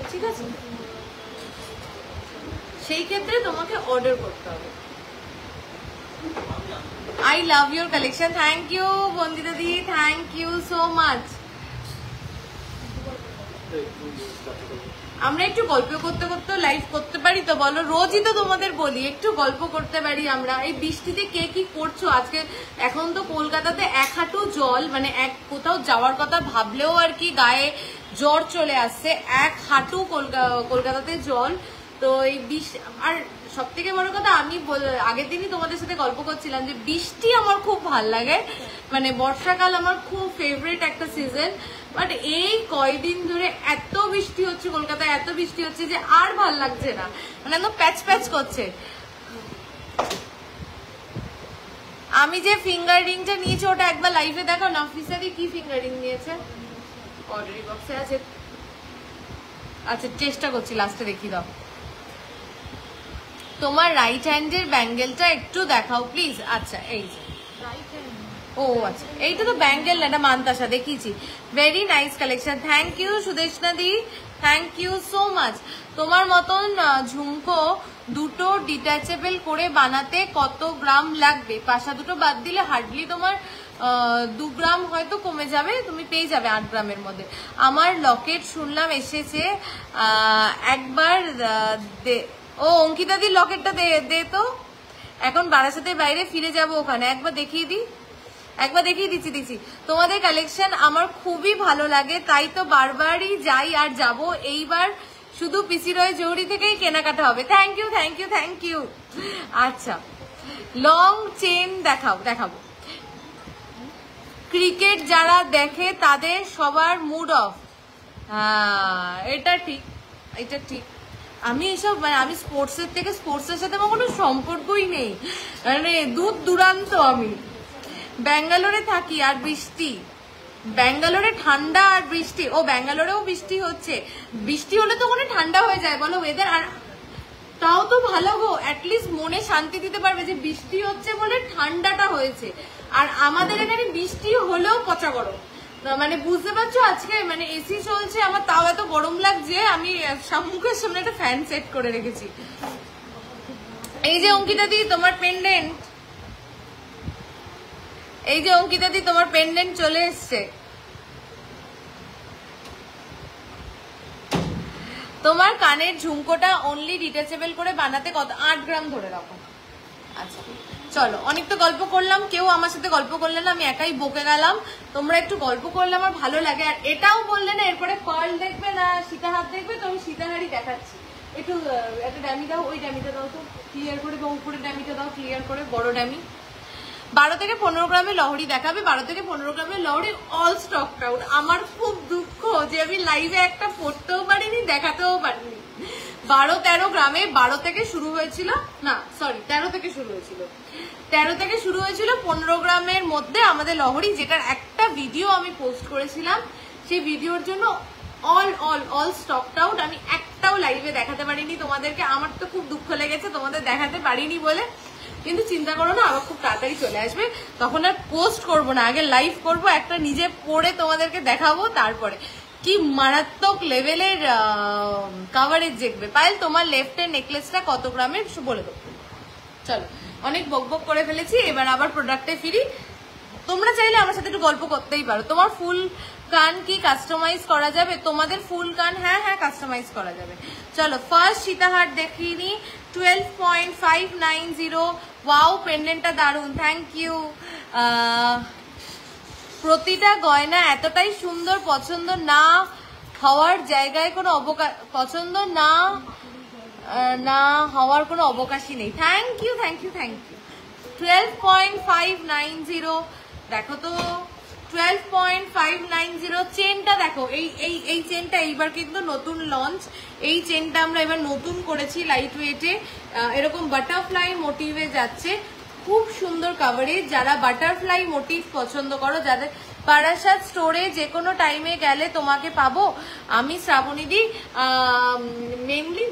ঠিক আছে? সেই ক্ষেত্রে তোমাকে অর্ডার করতে হবে। I love your collection, thank you Bandita দি, থ্যাংক ইউ সো মাচ। আমরা একটু গল্প করতে করতে লাইভ করতে পারি তো বলো? রোজই তো তোমাদের বলি একটু গল্প করতে পারি আমরা। এই বৃষ্টিতে কে কি করছো আজকে? এখন তো কলকাতাতে এক হাঁটু জল, মানে এক কোথাও যাওয়ার কথা ভাবলেও আর কি গায়ে জ্বর চলে আসছে, এক হাঁটু কলকাতাতে জল। তো এই বৃষ্টি, আর সব থেকে বড় কথা আমি আগের দিনই তোমাদের সাথে গল্প করছিলাম যে বৃষ্টি আমার খুব ভাল লাগে, মানে বর্ষাকাল আমার খুব ফেভারিট একটা সিজন। বাট এই কয়দিন ধরে এত বৃষ্টি হচ্ছে কলকাতায়, এত বৃষ্টি হচ্ছে যে আর ভাল লাগছে না, মানে একদম প্যাচ প্যাচ করছে। আমি যে ফিঙ্গার রিংটা নিয়েছি ওটা একবার লাইভে দেখো। নাফিসারি কি ফিঙ্গার রিং নিয়েছে? অর্ডারি বক্সে আছে। আচ্ছা চেষ্টা করছি লাস্টে দেখিয়ে দাও। তোমার রাইট হ্যান্ডের ব্যাঙ্গেলটা একটু দেখাও প্লিজ। আচ্ছা এই যে ও আচ্ছা, এইটা তো ব্যাঙ্গেল না, এটা মানতাসা, দেখিয়েছি। Very nice collection, thank you Sudeshna দি, থ্যাংক ইউ সো মাচ। তোমার মতন ঝুমকো দুটো ডিটাচেবল করে বানাতে কত গ্রাম লাগবে? পাশা দুটো বাদ দিলে হার্ডলি তোমার 2 গ্রাম হয়তো কমে যাবে, তুমি পেয়ে যাবে 8 গ্রামের মধ্যে। আমার লকেট শুনলাম এসেছে, একবার ও অঙ্কিতা দি লকেটটা দে তো। এখন বারাসাতের বাইরে ফিরে যাব, ওখানে একবার দেখিয়ে দিচ্ছি। তোমাদের কালেকশন আমার খুবই ভালো লাগে, তাই তো বারবারই যাই আর যাব। এইবার শুধু পিসি রয় জহুরি থেকেই কেনাকাটা হবে। Thank you thank you thank you. আচ্ছা লং চেন দেখাবো। ক্রিকেট যারা দেখে তাদের সবার মুড অফ। এটা ঠিক। আমি এসব মানে আমি স্পোর্টসের সাথে আমার কোনো সম্পর্কই নেই, মানে দূর দূরান্ত। আমি ব্যাঙ্গালোরে থাকি আর বৃষ্টি, ব্যাঙ্গালোরে ঠান্ডা আর বৃষ্টি। ও ব্যাঙ্গালোরেও বৃষ্টি হচ্ছে? বৃষ্টি হলে তো ওখানে ঠান্ডা হয়ে যায় বলো ওয়েদার। আর তাও তো ভালো গো, অ্যাটলিস্ট মনে শান্তি দিতে পারবে যে বৃষ্টি হচ্ছে বলে ঠান্ডাটা হয়েছে। আর আমাদের এখানে বৃষ্টি হলেও পচা গরম, মানে বুঝতে পারছো আজকে মানে এসি চলছে আমার তাও এত গরম লাগছে। আমি মুখের সামনে একটা ফ্যান সেট করে রেখেছি। এই যে অঙ্কিতা দি তোমার পেন্ডেন্ট, চলে এসছে। তোমার কানের ঝুমকোটা অনলি ডিটাচেবল করে বানাতে কত? 8 গ্রাম ধরে রাখো। আচ্ছা চলো, অনেক তো গল্প করলাম, কেউ আমার সাথে গল্প করলে না, আমি একাই বকে গেলাম। তোমরা একটু গল্প করলে আমার ভালো লাগে। আর এটাও বললে না এরপরে পার্ল দেখবে না সীতাহার দেখবে, তো আমি সীতাহারই দেখাচ্ছি। একটু একটা ড্যামি দাও, ওই ড্যামিটা দাও তো ক্লিয়ার করে, বা উপরে ড্যামিটা দাও ক্লিয়ার করে, বড় ড্যামি। 12 থেকে 15 গ্রামের লহরি দেখাবে, 12 থেকে 15 গ্রামের লহরি অল স্টক আউট। আমার খুব দুঃখ যে আমি লাইভে একটা পড়তেও পারিনি, দেখাতেও পারিনি। 12-13 গ্রামে 12 থেকে শুরু হয়েছিল, না সরি 13 থেকে শুরু হয়েছিল, 13 থেকে শুরু হয়েছিল 15 গ্রামের মধ্যে আমাদের লহরি, যেটার একটা ভিডিও আমি পোস্ট করেছিলাম। সেই ভিডিওর জন্য অল স্টক আউট। আমি একটাও লাইভে দেখাতে পারিনি তোমাদেরকে, আমার তো খুব দুঃখ লেগেছে তোমাদের দেখাতে পারিনি বলে। কিন্তু চিন্তা করো না, আবার খুব তাড়াতাড়ি চলে আসবে, তখন আর পোস্ট করবো না, আগে লাইভ করবো, একটা নিজে পড়ে তোমাদেরকে দেখাবো, তারপরে কি মারাত্মক লেভেলের কাভারেজ দেখবে। পায়েল তোমার লেফটের নেকলেসটা কত গ্রামের বলে দেবো। চলো, অনেক বকবক করে ফেলেছি, এবার আবার প্রোডাক্টে ফিরি। তোমরা চাইলে আমার সাথে একটু গল্প করতেই পারো। তোমার ফুল কান কি কাস্টমাইজ করা যাবে? তোমাদের ফুল কান হ্যাঁ হ্যাঁ কাস্টমাইজ করা যাবে। চলো ফার্স্ট সীতাহার দেখিয়ে নি, 12.590। ওয়াও, পেন্ডেন্টটা দারুন, থ্যাংক ইউ। প্রতিটা গয়না এতটাই সুন্দর, পছন্দ না হওয়ার জায়গায় কোনো পছন্দ না হওয়ার কোনো অবকাশই নেই। Thank you thank you thank you. 12.590 দেখো তো, 12.590 চেনটা দেখো। এই চেনটা এইবার কিন্তু নতুন লঞ্চ, এই চেনটা আমরা এবার নতুন করেছি লাইট ওয়েটে, এরকম বাটারফ্লাই মোটিভে যাচ্ছে, খুব সুন্দর কাভারেজ। যারা বাটারফ্লাই মোটিভ পছন্দ করো, যাদের বারাসাত স্টোরে যে কোনো টাইমে গেলে তোমাকে পাবো। আমি শ্রাবণীদি মেনলি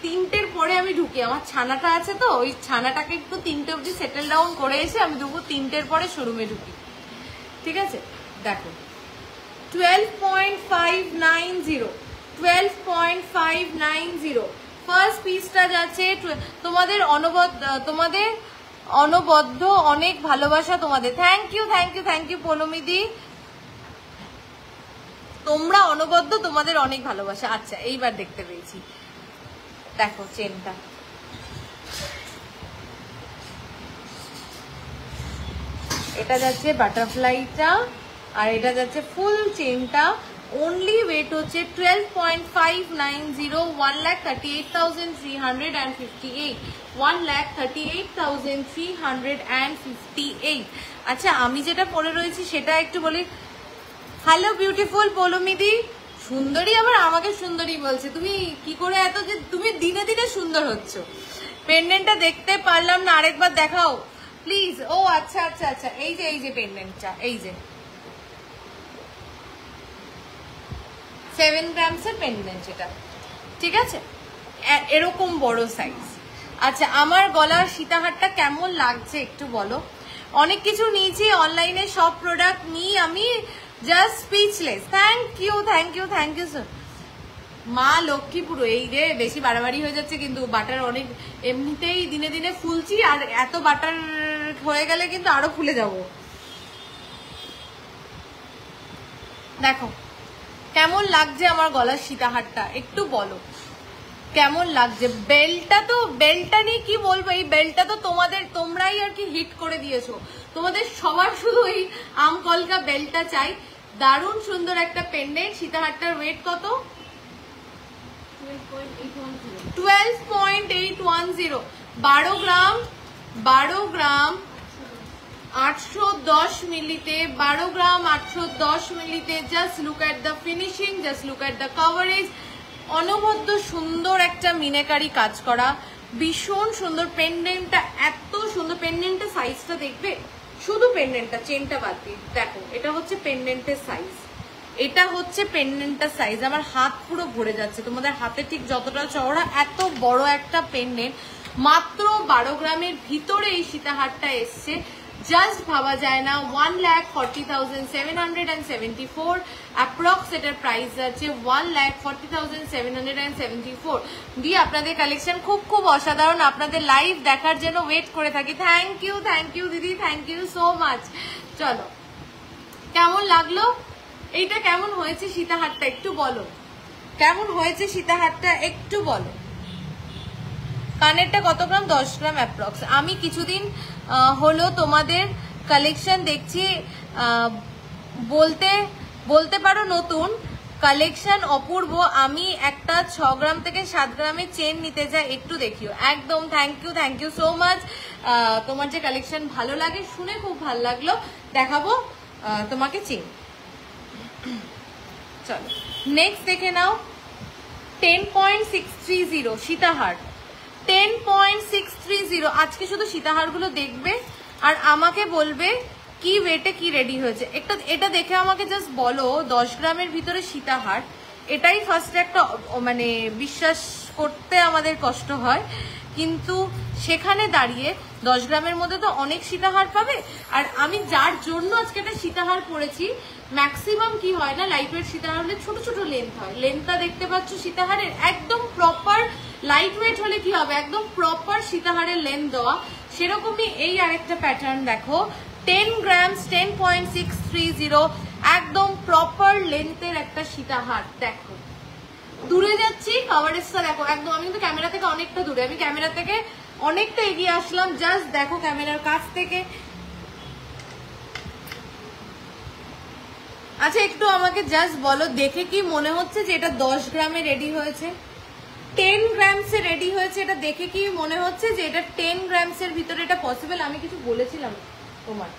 3টের পরে আমি ঢুকি, আমার ছানাটা আছে তো, ওই ছানাটাকে একটু 3টে অবধি সেটেল ডাউন করে এসে আমি দুপুর 3টের পরে শোরুমে ঢুকি, ঠিক আছে। দেখো 12.590, 12.590 ফার্স্ট পিসটা যাচ্ছে তোমাদের অনবদ্য অনেক ভালোবাসা তোমাদের। Thank you thank you thank you পৌলমিদি, তোমরা অনবদ্য, তোমাদের অনেক ভালোবাসা। আচ্ছা, এইবার দেখতে পেয়েছি, দেখো চেনটা, এটা যাচ্ছে বাটারফ্লাইটা, আর এটা যাচ্ছে ফুল চেনটা। অনলি ওয়েট হচ্ছে 12.590, 1,38,358, 1,38,358। আচ্ছা, আমি যেটা পরে রয়েছি সেটা একটু বলি। হ্যালো বিউটিফুল পৌলমিদি, সুন্দরী আবার আমাকে সুন্দরী বলছে। তুমি কি করে এত, যে তুমি দিনে দিনে সুন্দর হচ্ছ। পেন্ডেন্টটা দেখতে পারলাম না, আরেকবার দেখাও প্লিজ। ও আচ্ছা আচ্ছা আচ্ছা, এই যে পেন্ডেন্টটা, এই যে 7 গ্রামসের পেন্ডেন্ট, এটা ঠিক আছে, এরকম বড় সাইজ। আচ্ছা, আমার গলার সীতাহারটা কেমন লাগছে একটু বলো। অনেক কিছু নিয়েছি অনলাইনে, সব প্রোডাক্ট নিয়ে আমি just speechless. Thank you thank you thank you sir. মা লক্ষ্মী পুরো, এই রে বেশি বাড়াবাড়ি হয়ে যাচ্ছে, কিন্তু বাটার অনেক, এমনিতেই দিনে দিনে ফুলছি, আর এত বাটার হয়ে গেলে কিন্তু আরো ফুলে যাব। দেখো কেমন লাগছে আমার গলার সীতাহারটা, একটু বলো কেমন লাগছে। বেল্টটা নিয়ে কি বলবো, এই বেল্টটা তো তোমরাই আর কি হিট করে দিয়েছো। তোমাদের সবার শুধু এই আম কলকা বেল্টটা চাই। দারুণ সুন্দর একটা পেন্ডেন্ট। সীতাহারটার ওয়েট কত? 12.810, 12 গ্রাম 810 মিলিতে, 12 গ্রাম 810 মিলিতে। Just look at the finishing, just look at the coverage. অনবদ্য সুন্দর একটা মিনাকারি কাজ করা, ভীষণ সুন্দর। পেন্ডেন্টটা এত সুন্দর, পেন্ডেন্টের সাইজটা দেখবে, শুধু পেন্ডেন্টটা, চেনটা বাদ দিয়ে দেখো, এটা হচ্ছে পেন্ডেন্টের সাইজ, এটা হচ্ছে পেন্ডেন্টটার সাইজ। আমার হাত পুরো ভরে যাচ্ছে, তোমাদের হাতে ঠিক যতটা চওড়া, এত বড় একটা পেন্ডেন্ট। মাত্র 12 গ্রামের ভিতরে এই সীতাহারটা এসছে, জাস্ট ভাবা যায় না। 1,40,774 অ্যাপ্রক্স, এটার প্রাইস আছে 1,40,774। দিয়ে আপনাদের কালেকশন খুব খুব অসাধারণ, আপনাদের লাইভ দেখার জন্য ওয়েট করে থাকি। থ্যাংক ইউ দিদি, থ্যাংক ইউ সো মাচ। চলো, কেমন লাগলো এইটা, কেমন হয়েছে সীতাহারটা একটু বলো, কেমন হয়েছে সীতাহারটা একটু বলো। কানেরটা কত গ্রাম? 10 গ্রাম অ্যাপ্রক্স। আমি কিছুদিন হলো তোমাদের কালেকশন দেখছি, বলতে পারো নতুন, কালেকশন অপূর্ব। আমি একটা 6 গ্রাম থেকে 7 গ্রামের চেন নিতে চাই, একটু দেখিও। একদম থ্যাংক ইউ সো মাচ। তোমার যে কালেকশন ভালো লাগে শুনে খুব ভালো লাগলো, দেখাবো তোমাকে চেন। চলো নেক্সট দেখে নাও 10.630 সীতাহার। 10.630 আজকে শুধু সীতাহার গুলো দেখবে আর আমাকে বলবে কি ওয়েটে কি রেডি হয়েছে। এটা দেখে আমাকে জাস্ট বলো 10 গ্রামের ভিতরে সীতাহার, এটাই ফার্স্ট একটা মানে বিশ্বাস করতে আমাদের কষ্ট হয়, কিন্তু সেখানে দাঁড়িয়ে 10 গ্রামের মধ্যে তো অনেক সীতাহার পাবে। আর আমি যার জন্য আজকে একটা সীতাহার পরেছি, ম্যাক্সিমাম কি হয় না লাইট ওয়েট সীতাহার হলে ছোট ছোট লেন্থ হয়, লেন্থটা দেখতে পাচ্ছ সীতাহারের একদম প্রপার। লাইট ওয়েট হলে কি হবে, একদম প্রপার সীতাহারের লেন্থ দেওয়া। সেরকমই এই আরেকটা প্যাটার্ন দেখো 10 গ্রামস 10.630 একদম প্রপার লেন্থের একটা সীতাহার। দেখো দূরে যাচ্ছি, কভারেজটা দেখো একদম। আমি কিন্তু ক্যামেরা থেকে অনেকটা দূরে, আমি ক্যামেরা থেকে অনেকটা এগিয়ে আসলাম, জাস্ট দেখো ক্যামেরার কাছ থেকে। আচ্ছা একটু আমাকে জাস্ট বলো দেখে কি মনে হচ্ছে যে এটা 10 গ্রামে রেডি হয়েছে, 10 গ্রামসে রেডি হয়েছে? এটা দেখে কি মনে হচ্ছে যে এটা 10 গ্রামসের ভিতরে এটা পসিবল? আমি কিছু বলেছিলাম তোমার,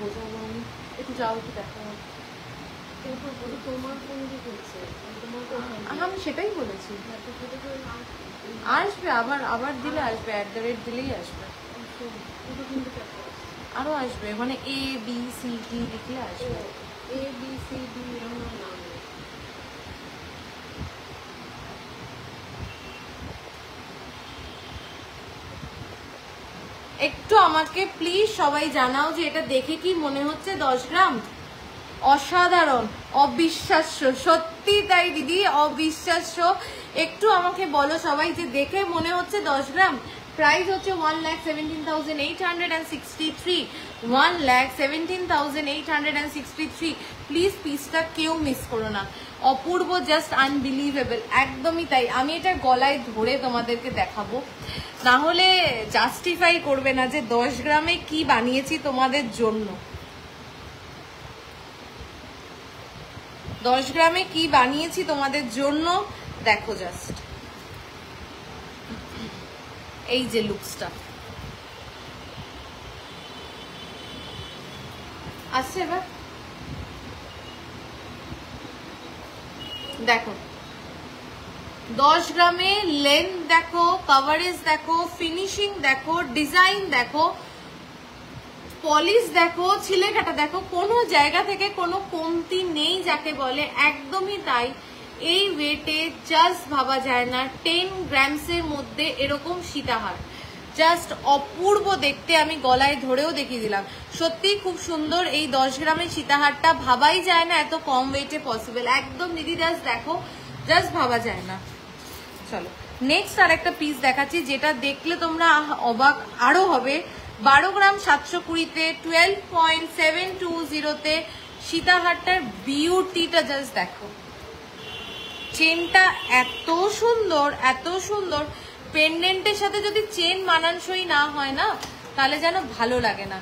বোঝাবো আমি একটু, যাও একটু দেখো। আমি সেটাই বলেছি, আসবে আবার দিলে আসবে, দিলেই আসবে, আরো আসবে, মানে ABCD লিখলে আসবে। ABCD একটু আমাকে প্লিজ সবাই জানাও যে এটা দেখে কি মনে হচ্ছে 10 গ্রাম। অসাধারণ, অবিশ্বাস্য, সত্যি তাই দিদি, অবিশ্বাস্য। একটু আমাকে বলো সবাই যে দেখে মনে হচ্ছে 10 গ্রাম। প্রাইস হচ্ছে 1,17,863, 1,17,863। প্লিজ পিসটা কেউ মিস করো না, অপূর্ব, জাস্ট আনবিলিভেবল, একদমই তাই। আমি এটা গলায় ধরে তোমাদেরকে দেখাবো, না হলে জাস্টিফাই করবে না যে 10 গ্রামে কি বানিয়েছি তোমাদের জন্য। 10 গ্রামে কি বানিয়েছি তোমাদের জন্য দেখো জাস্ট, এই যে লুকসটা আসছে এবার দেখো। 10 গ্রামে লেন্থ দেখো, কভারেজ দেখো, ফিনিশিং দেখো, ডিজাইন দেখো, পলিশ দেখো, ছিলেকাটা দেখো, কোনো জায়গা থেকে কোনো কমতি নেই যাকে বলে, একদমই তাই। এই ওয়েটে জাস্ট ভাবা যায় না 10 গ্রামসের মধ্যে এরকম সীতাহার, জাস্ট অপূর্ব দেখতে। আমি গলায় ধরেও দেখিয়ে দিলাম, সত্যি খুব সুন্দর। এই 10 গ্রামের সীতাহারটা ভাবাই যায় না এত কম ওয়েটে পসিবল, একদম দিদি, জাস্ট দেখো, জাস্ট ভাবা যায় না। চলো নেক্সট আর একটা পিস দেখাচ্ছি যেটা দেখলে তোমরা অবাক আরো হবে। 12 গ্রাম 720-তে 12.720-তে সীতাহারটার বিউটিটা জাস্ট দেখো। চেনটা এত সুন্দর, এত সুন্দর। পেন্ডেন্টের সাথে যদি চেন মানানসই না হয় না তাহলে যেন ভালো লাগে না।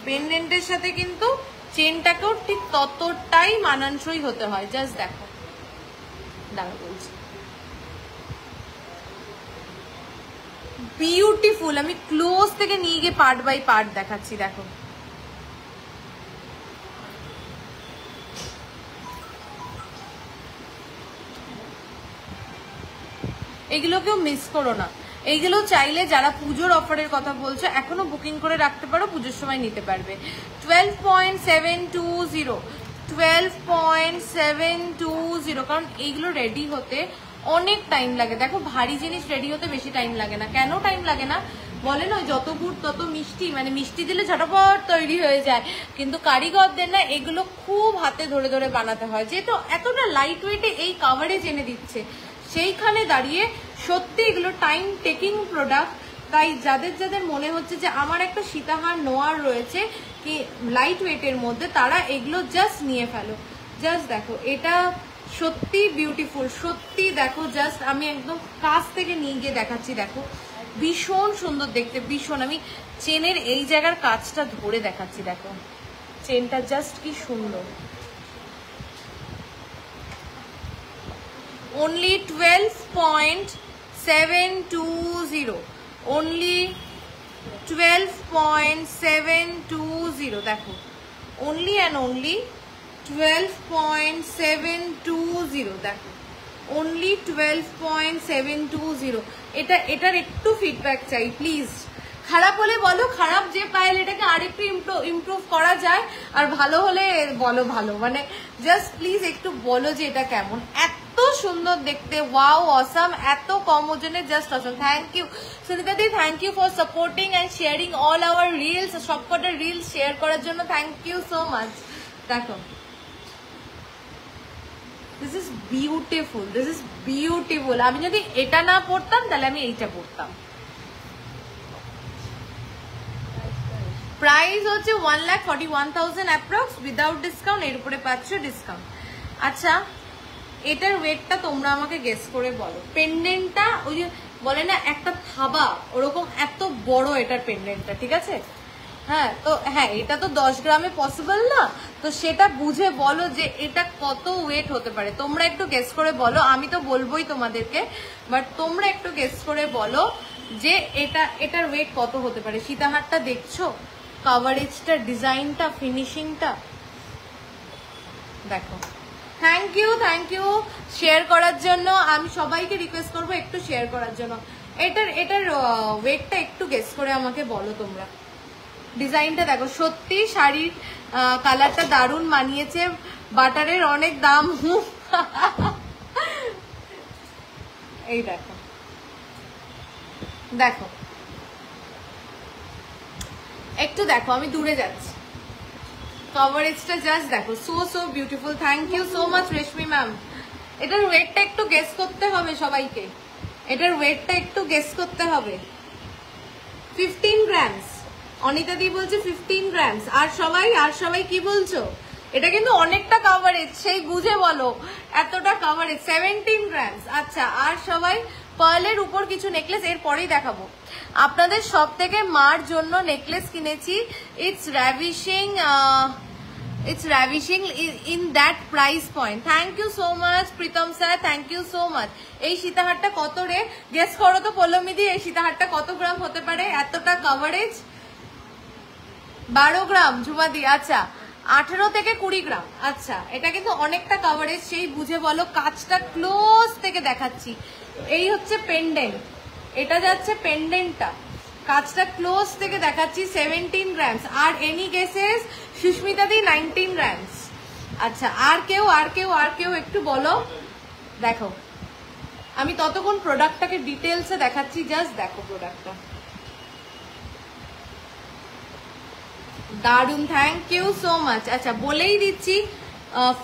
পেন্ডেন্টের সাথে কিন্তু চেনটাকেও ঠিক ততটাই মানানসই হতে হয়। জাস্ট দেখো, দাঁড়া বলছি, বিউটিফুল। আমি ক্লোজ থেকে নিয়ে গিয়ে পার্ট বাই পার্ট দেখাচ্ছি, দেখো। এগুলোকেও মিস করো না, এইগুলো চাইলে যারা পুজোর অফারের কথা বলছো এখনো বুকিং করে রাখতে পারো, পুজোর সময় নিতে পারবে। 12.720, 12.720, কারণ এইগুলো রেডি হতে অনেক টাইম লাগে। দেখো ভারী জিনিস রেডি হতে বেশি টাইম লাগে না। কেন টাইম লাগে না বলে না, যত গুড় তত মিষ্টি, মানে মিষ্টি দিলে ঝটপট তৈরি হয়ে যায়, কিন্তু কারিগরদের না এগুলো খুব হাতে ধরে ধরে বানাতে হয়। যেহেতু এতটা লাইট ওয়েটে এই কাভারেজ এনে দিচ্ছে, সেইখানে দাঁড়িয়ে সত্যি এগুলো টাইম টেকিং প্রোডাক্ট। তাই যাদের যাদের মনে হচ্ছে যে আমার একটা সীতাহার নোয়ার রয়েছে কি লাইট ওয়েটের মধ্যে, তারা এগুলো জাস্ট নিয়ে ফেলো। জাস্ট দেখো, এটা সত্যি বিউটিফুল, সত্যি দেখো। জাস্ট আমি একদম কাছ থেকে নিয়ে গিয়ে দেখাচ্ছি, দেখো ভীষণ সুন্দর দেখতে, ভীষণ। আমি চেনের এই জায়গার কাজটা ধরে দেখাচ্ছি, দেখো চেনটা জাস্ট কি সুন্দর। only 12.720, only 12.720 দেখো, only and only 12.720 দেখো, only 12.720। এটার একটু ফিডব্যাক চাই প্লিজ। খারাপ হলে বলো, খারাপ যে পাইল এটাকে আরেকটু ইমপ্রুভ করা যায়, আর ভালো হলে বলো ভালো, মানে জাস্ট প্লিজ একটু বলো যে এটা কেমন। এত সুন্দর দেখতে, ওয়াও অসাম, এত কম ওজনে, just awesome. Thank you Sunita দি, thank you for supporting and sharing all our reels, সবকটা রিলস শেয়ার করার জন্য থ্যাংক ইউ সো মাচ। দেখো, this is beautiful, this is beautiful. আমি যদি এটা না পড়তাম তাহলে আমি এইটা পড়তাম। প্রাইস হচ্ছে 1,41,000 অ্যাপ্রক্স উইদাউট ডিসকাউন্ট, এর উপরে পাচ্ছ ডিসকাউন্ট। আচ্ছা, এটার ওয়েটটা তোমরা আমাকে গেস করে বলো। পেন্ডেন্টটা ওই যে বলে না একটা থাবা, ওরকম এত বড় এটার পেন্ডেন্টটা, ঠিক আছে? হ্যাঁ, তো হ্যাঁ, এটা তো 10 গ্রামে পসিবল না, তো সেটা বুঝে বলো যে এটা কত ওয়েট হতে পারে। তোমরা একটু গেস করে বলো, আমি তো বলবোই তোমাদেরকে, বাট তোমরা একটু গেস করে বলো যে এটার ওয়েট কত হতে পারে। সীতাহারটা দেখছো, কাভারেজটা, ডিজাইনটা, ফিনিশিংটা দেখো। থ্যাংক ইউ শেয়ার করার জন্য। আমি সবাইকে রিকোয়েস্ট করবো একটু শেয়ার করার জন্য। এটার ওয়েটটা একটু গেস করে আমাকে বলো তোমরা। ডিজাইনটা দেখো, সত্যি শাড়ির কালারটা দারুণ মানিয়েছে। বাটারের অনেক দাম। এই দেখো, দেখো একটু দেখো, আমি দূরে যাচ্ছি। কভারেজটা জাস্ট দেখো, so beautiful. Thank you so much Reshmi ma'am. এটার ওয়েটটা একটু গেস করতে হবে সবাইকে, এটার ওয়েটটা একটু গেস করতে হবে। 15 গ্রামস, অনিতা দি বলছে 15 গ্রামস। আর সবাই কি বলছো? এটা কিন্তু অনেকটা কভারেজ, সেই বুঝে বলো এতটা কভারেজ। 17 গ্রামস। আচ্ছা, আর সবাই পার্লের উপর কিছু নেকলেস এর পরেই দেখাবো আপনাদের। সব থেকে মার জন্য নেকলেস কিনেছি। It's ravishing in that price point. Thank you so much Pritam sir, thank you so much. এই সীতাহারটা কত রে? গেস করো তো পল্লমিদি, এই সীতাহারটা কত গ্রাম হতে পারে? এতটা কভারেজ 12 গ্রাম ঝুমাদি। আচ্ছা, 18 থেকে 20 গ্রাম। আচ্ছা, এটা কিন্তু অনেকটা কভারেজ, সেই বুঝে বলো। কাজটা ক্লোজ থেকে দেখাচ্ছি। এই হচ্ছে পেন্ডেন্ট, এটা যাচ্ছে পেন্ডেন্টটা, কাজটা ক্লোজ থেকে দেখাচ্ছি। 17 গ্রামস। আর এনি গেসেস? সুস্মিতা দি 19 গ্রামস। আচ্ছা, আর কেউ একটু বলো। দেখো, আমি ততক্ষণ প্রোডাক্টটাকে ডিটেলসে দেখাচ্ছি, জাস্ট দেখো প্রোডাক্টটা দারুন। Thank you so much. আচ্ছা, বলেই দিচ্ছি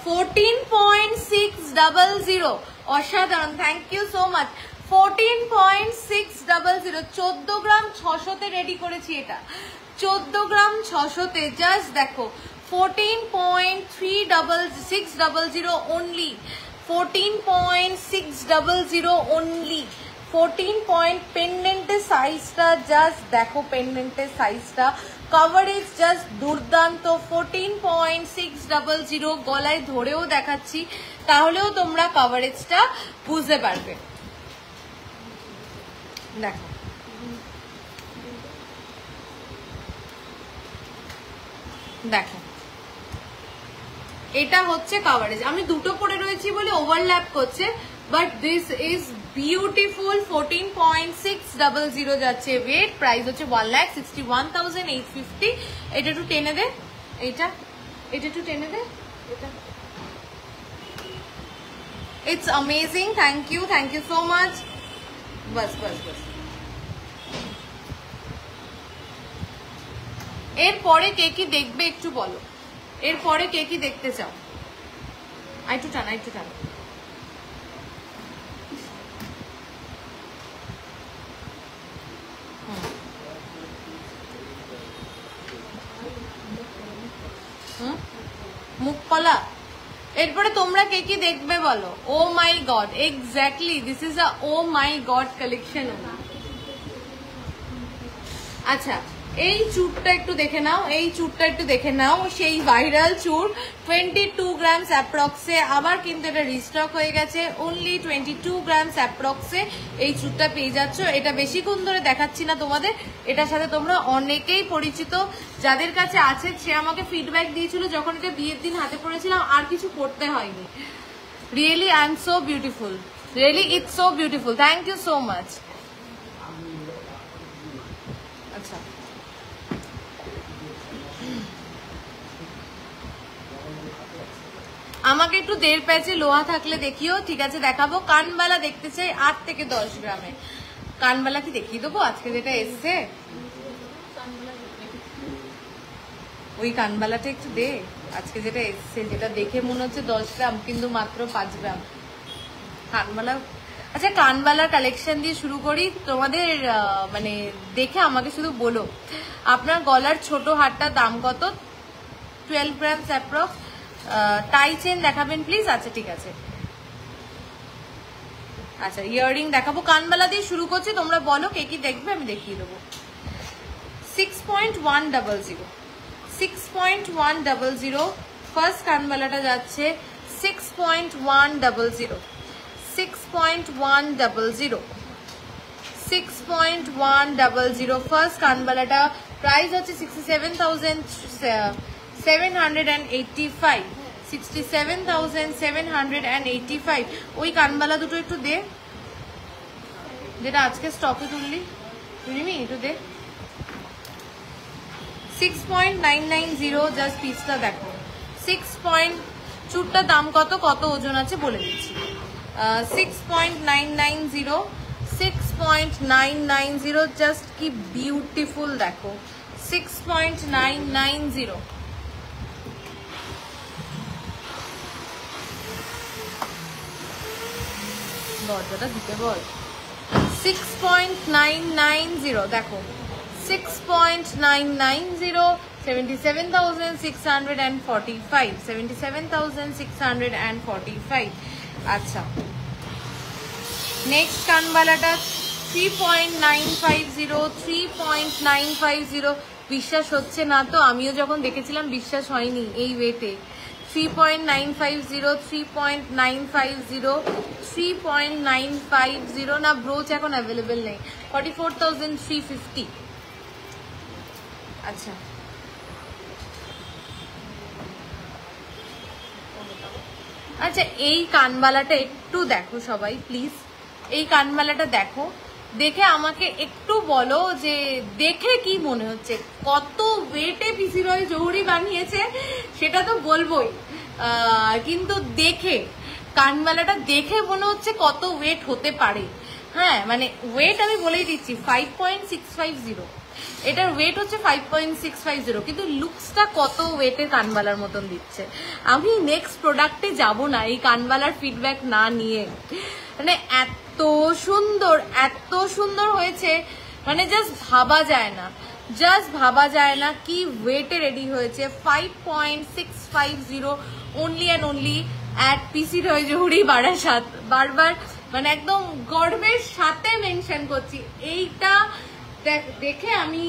14.600, অসাধারণ। Thank you so much. 14.600, 14 gram 600-তে রেডি করেছি এটা। 14 গ্রাম 600-তে, জাস্ট দেখো। 14.600 only, 14.600 only, 14 পয়েন্ট। পেন্ডেন্টের সাইজটা জাস্ট দেখো, পেন্ডেন্টের সাইজটা, কভারেজ জাস্ট দুর্দান্ত। 14.600, গলায় ধরেও দেখাচ্ছি, তাহলেও তোমরা কভারেজটা বুঝতে পারবে। দেখো, দেখো এটা হচ্ছে কভারেজ। আমি দুটো পরে রয়েছি বলে ওভারল্যাপ করছে, বাট দিস ইজ বিউটিফুল। 14.600 যাচ্ছে ওয়েট। প্রাইস হচ্ছে 1,61,850। এটা একটু টেনে দে, এটা একটু টেনে দে। এটা it's amazing. Thank you so much. বাস। এরপরে কে কি দেখবে একটু বলো, এরপরে কে কি দেখতে চাও? একটু টানা। মুখ কলা। এরপরে তোমরা কে কি দেখবে বলো? Oh my god, exactly this is a oh my god collection. আচ্ছা, এই চুরটা একটু দেখে নাও, এই চুরটা একটু দেখে নাও, সেই ভাইরাল চুর 22 গ্রামস অ্যাপ্রক্সে, আবার কিন্তু এটা রিস্টক হয়ে গেছে। অনলি 22 গ্রামস অ্যাপ্রক্সে এই চুরটা পেয়ে যাচ্ছ। এটা বেশিক্ষণ ধরে দেখাচ্ছি না তোমাদের, এটার সাথে তোমরা অনেকেই পরিচিত, যাদের কাছে আছে সে আমাকে ফিডব্যাক দিয়েছিল যখন এটা বিয়ের দিন হাতে পড়েছিলাম আর কিছু পড়তে হয়নি। Really I am so beautiful, really it's so beautiful, thank you so much. আচ্ছা আমাকে একটু 1.5 প্যাচে লোহা থাকলে দেখিও, ঠিক আছে দেখাবো। কানবালা দেখতে চাই 8 থেকে 10 গ্রামে। কানবালা কি দেখিয়ে দেবো আজকে যেটা এসছে? ওই কানবালাটা একটু দে, আজকে যেটা এসছে, যেটা দেখে মনে হচ্ছে 10 গ্রাম কিন্তু মাত্র 5 গ্রাম কানবালা। আচ্ছা কানবালার কালেকশন দিয়ে শুরু করি, তোমাদের মানে দেখে আমাকে শুধু বলো আপনার গলার ছোট হারটার দাম কত? 12 গ্রামস অ্যাপ্রক্স। টাই চেন দেখাবেন প্লিজ। আচ্ছা ঠিক আছে, আচ্ছা ইয়াররিং দেখাবো। কানবালা দিয়ে শুরু করছি, তোমরা বলো কে কি দেখবে, আমি দেখিয়ে দেবো। 6.100, 6.100 ফার্স্ট কানবালাটা যাচ্ছে 6.100, 6.100, 6.100 ফার্স্ট কানবালাটা। প্রাইস হচ্ছে 67,785, 67,785। ওই কানবালা দুটো একটু দে, যেটা আজকে স্টকে তুললি, তুলিনি একটু দে। 6.990 জাস্ট পিসটা দেখো। 6 চুরটার দাম কত, কত ওজন আছে বলে দিচ্ছি। 6.990, 6.990 জাস্ট কি বিউটিফুল দেখো। 6.990 দরজাটা দিতে বল। 6.990 দেখো, 6.990, 77,645, 77,645। আচ্ছা নেক্সট কানবালাটা 3.950, 3.950। বিশ্বাস হচ্ছে না তো, আমিও যখন দেখেছিলাম বিশ্বাস হয়নি এই ওয়েটে। 3.950, 3.950, 3.950 না, ব্রোচ এখন অ্যাভেলেবেল নেই। 44,350। আচ্ছা আচ্ছা এই কানবালাটা একটু দেখো সবাই প্লিজ, এই কানবালাটা দেখো, দেখে আমাকে একটু বলো যে দেখে কি মনে হচ্ছে, কত ওয়েটে পিসি রয় জহুরি বানিয়েছে সেটা তো বলবোই, কিন্তু দেখে কানবালাটা দেখে মনে হচ্ছে কত ওয়েট হতে পারে। হ্যাঁ মানে ওয়েট আমি বলেই দিচ্ছি 5.650, এটার ওয়েট হচ্ছে 5.650, কিন্তু লুকসটা কত ওয়েটের কানবালার মতন দিচ্ছে। আমি নেক্সট প্রোডাক্টে যাব না এই কানবালার ফিডব্যাক না নিয়ে। মানে এত সুন্দর হয়েছে, মানে জাস্ট ভাবা যায় না, জাস্ট ভাবা যায় না কি ওয়েটে রেডি হয়েছে। 5.650 অনলি অ্যান্ড অনলি অ্যাট পিসি রয় জহুরি বারাসাত। বারবার মানে একদম গর্বের সাথে মেনশন করছি। এইটা দেখে আমি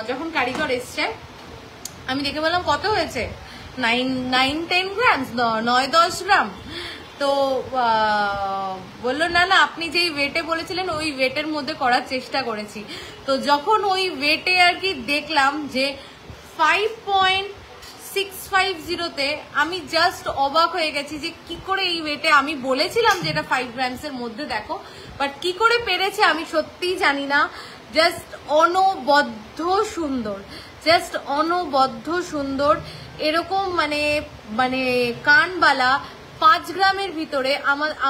যখন কারিগর এসছে আমি দেখে বললাম কত হয়েছে, 9-10 গ্রাম, 9-10 গ্রাম। তো বললো না না আপনি যেই ওয়েটে বলেছিলেন ওই ওয়েটের মধ্যে করার চেষ্টা করেছি। তো যখন ওই ওয়েটে আর কি দেখলাম যে 5.650-তে আমি জাস্ট অবাক হয়ে গেছি যে কি করে এই ওয়েটে, আমি বলেছিলাম যে এটা 5 গ্রামসের মধ্যে দেখো, বাট কি করে পেরেছে আমি সত্যিই জানি না। জাস্ট অনবদ্য সুন্দর, জাস্ট অনবদ্য সুন্দর। এরকম মানে কানবালা 5 গ্রামের ভিতরে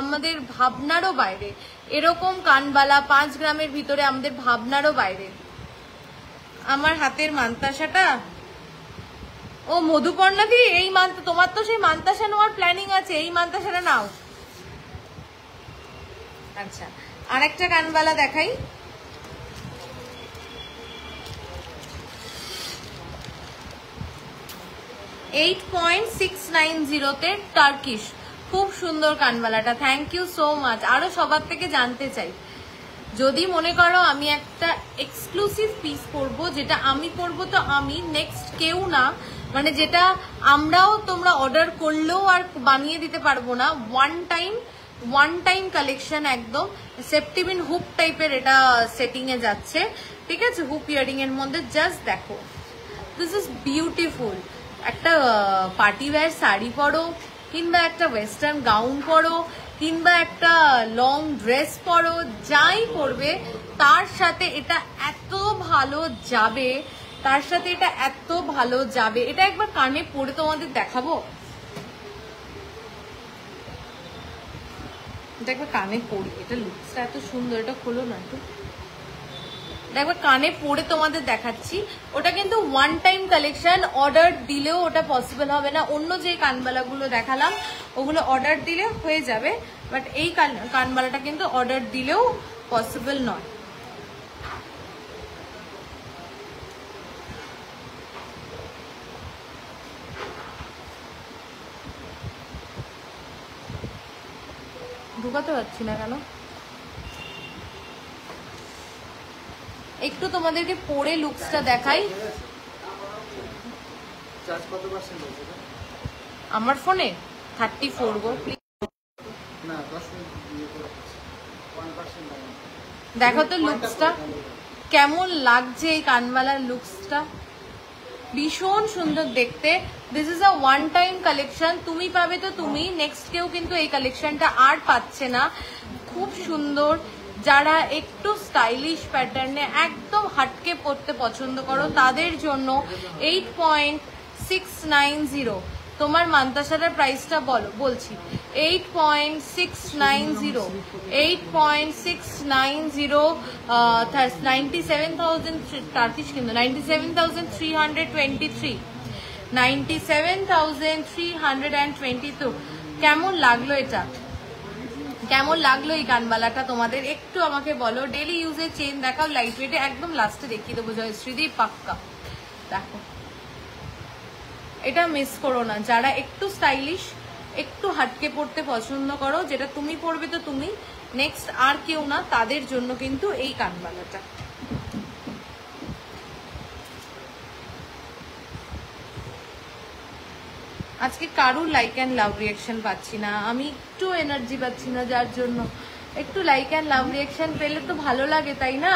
আমাদের ভাবনারও বাইরে, এরকম কানবালা 5 গ্রামের ভিতরে আমাদের ভাবনারও বাইরে। আমার হাতের মান্তাসাটা, ও মধুপর্ণা দি, এই মান্তা তোমার তো সেই মান্তাসা নেওয়ার প্ল্যানিং আছে, এই মান্তাসাটা নাও। আচ্ছা আরেকটা কানবালা দেখাই। $8.690 টার্কিশ, খুব সুন্দর কানবালাটা, থ্যাংক ইউ সো মাচ। আরো সবার থেকে জানতে চাই যদি মনে করো আমি একটা এক্সক্লুসিভ পিস পরবো, যেটা আমি পরবো তো আমি, নেক্সট কেউ না, মানে যেটা আমরাও তোমরা অর্ডার করলেও আর বানিয়ে দিতে পারবো না, ওয়ান টাইম কালেকশন, একদম সেপ্টিবিন হুপ টাইপের এটা সেটিং এ যাচ্ছে, ঠিক আছে, হুপ ইয়ারিং এর মধ্যে। জাস্ট দেখো, দিস ইজ বিউটিফুল। একটা পার্টি ওয়্যার শাড়ি পরো, কিংবা একটা ওয়েস্টার্ন গাউন পরো, কিংবা একটা লং ড্রেস পরো, যাই পরবে তার সাথে এটা এত ভালো যাবে, তার সাথে এটা এত ভালো যাবে। এটা একবার কানে পরে তোমাদের দেখাবো, এটা একবার কানে পরি, এটা লুকসটা এত সুন্দর, এটা খোলো না একটু, একবার কানে পরে তোমাদের দেখাচ্ছি। ওটা কিন্তু ওয়ান টাইম কালেকশন, অর্ডার দিলেও ওটা পসিবল হবে না। অন্য যে কানবালাগুলো দেখালাম ওগুলো অর্ডার দিলে হয়ে যাবে, বাট এই কানবালাটা কিন্তু অর্ডার দিলেও পসিবল নয়। ঢুকাতে পারছি না কেন, একটু তোমাদেরকে পরে লুকসটা দেখাই। আমার ফোনে 34 গো, দেখো তো লুকসটা কেমন লাগছে, এই কানবালার লুকসটা ভীষণ সুন্দর দেখতে। This is a one time collection, তুমি পাবে তো তুমি, নেক্সট কেউ কিন্তু এই কালেকশনটা আর পাচ্ছে না। খুব সুন্দর, যারা একটু স্টাইলিশ প্যাটার্নে একদম হাটকে পরতে পছন্দ করো তাদের জন্য 8.690। তোমার মান্তাসারার প্রাইসটা বলছি 8.690, 97,000 টার্কিশ, কিন্তু 97,323, 97,322। কেমন লাগলো এটা, কেমন লাগলো এই কানবালাটা তোমাদের একটু আমাকে বলো। ডেলি ইউজের চেন দেখাও, লাইট ওয়েটে, একদম লাস্টে দেখিয়ে দেবো জয়শ্রীদি পাক্কা। দেখো, এটা মিস করো না, যারা একটু স্টাইলিশ, একটু হাটকে পড়তে পছন্দ করো, যেটা তুমি পরবে তো তুমি, নেক্সট আর কেউ না, তাদের জন্য কিন্তু এই কানবালাটা। আজকে কারুর লাইক অ্যান্ড লাভ রিয়াকশন পাচ্ছি না, আমি একটু এনার্জি পাচ্ছি না, যার জন্য একটু লাইক অ্যান্ড লাভ রিয়াকশন পেলে তো ভালো লাগে, তাই না?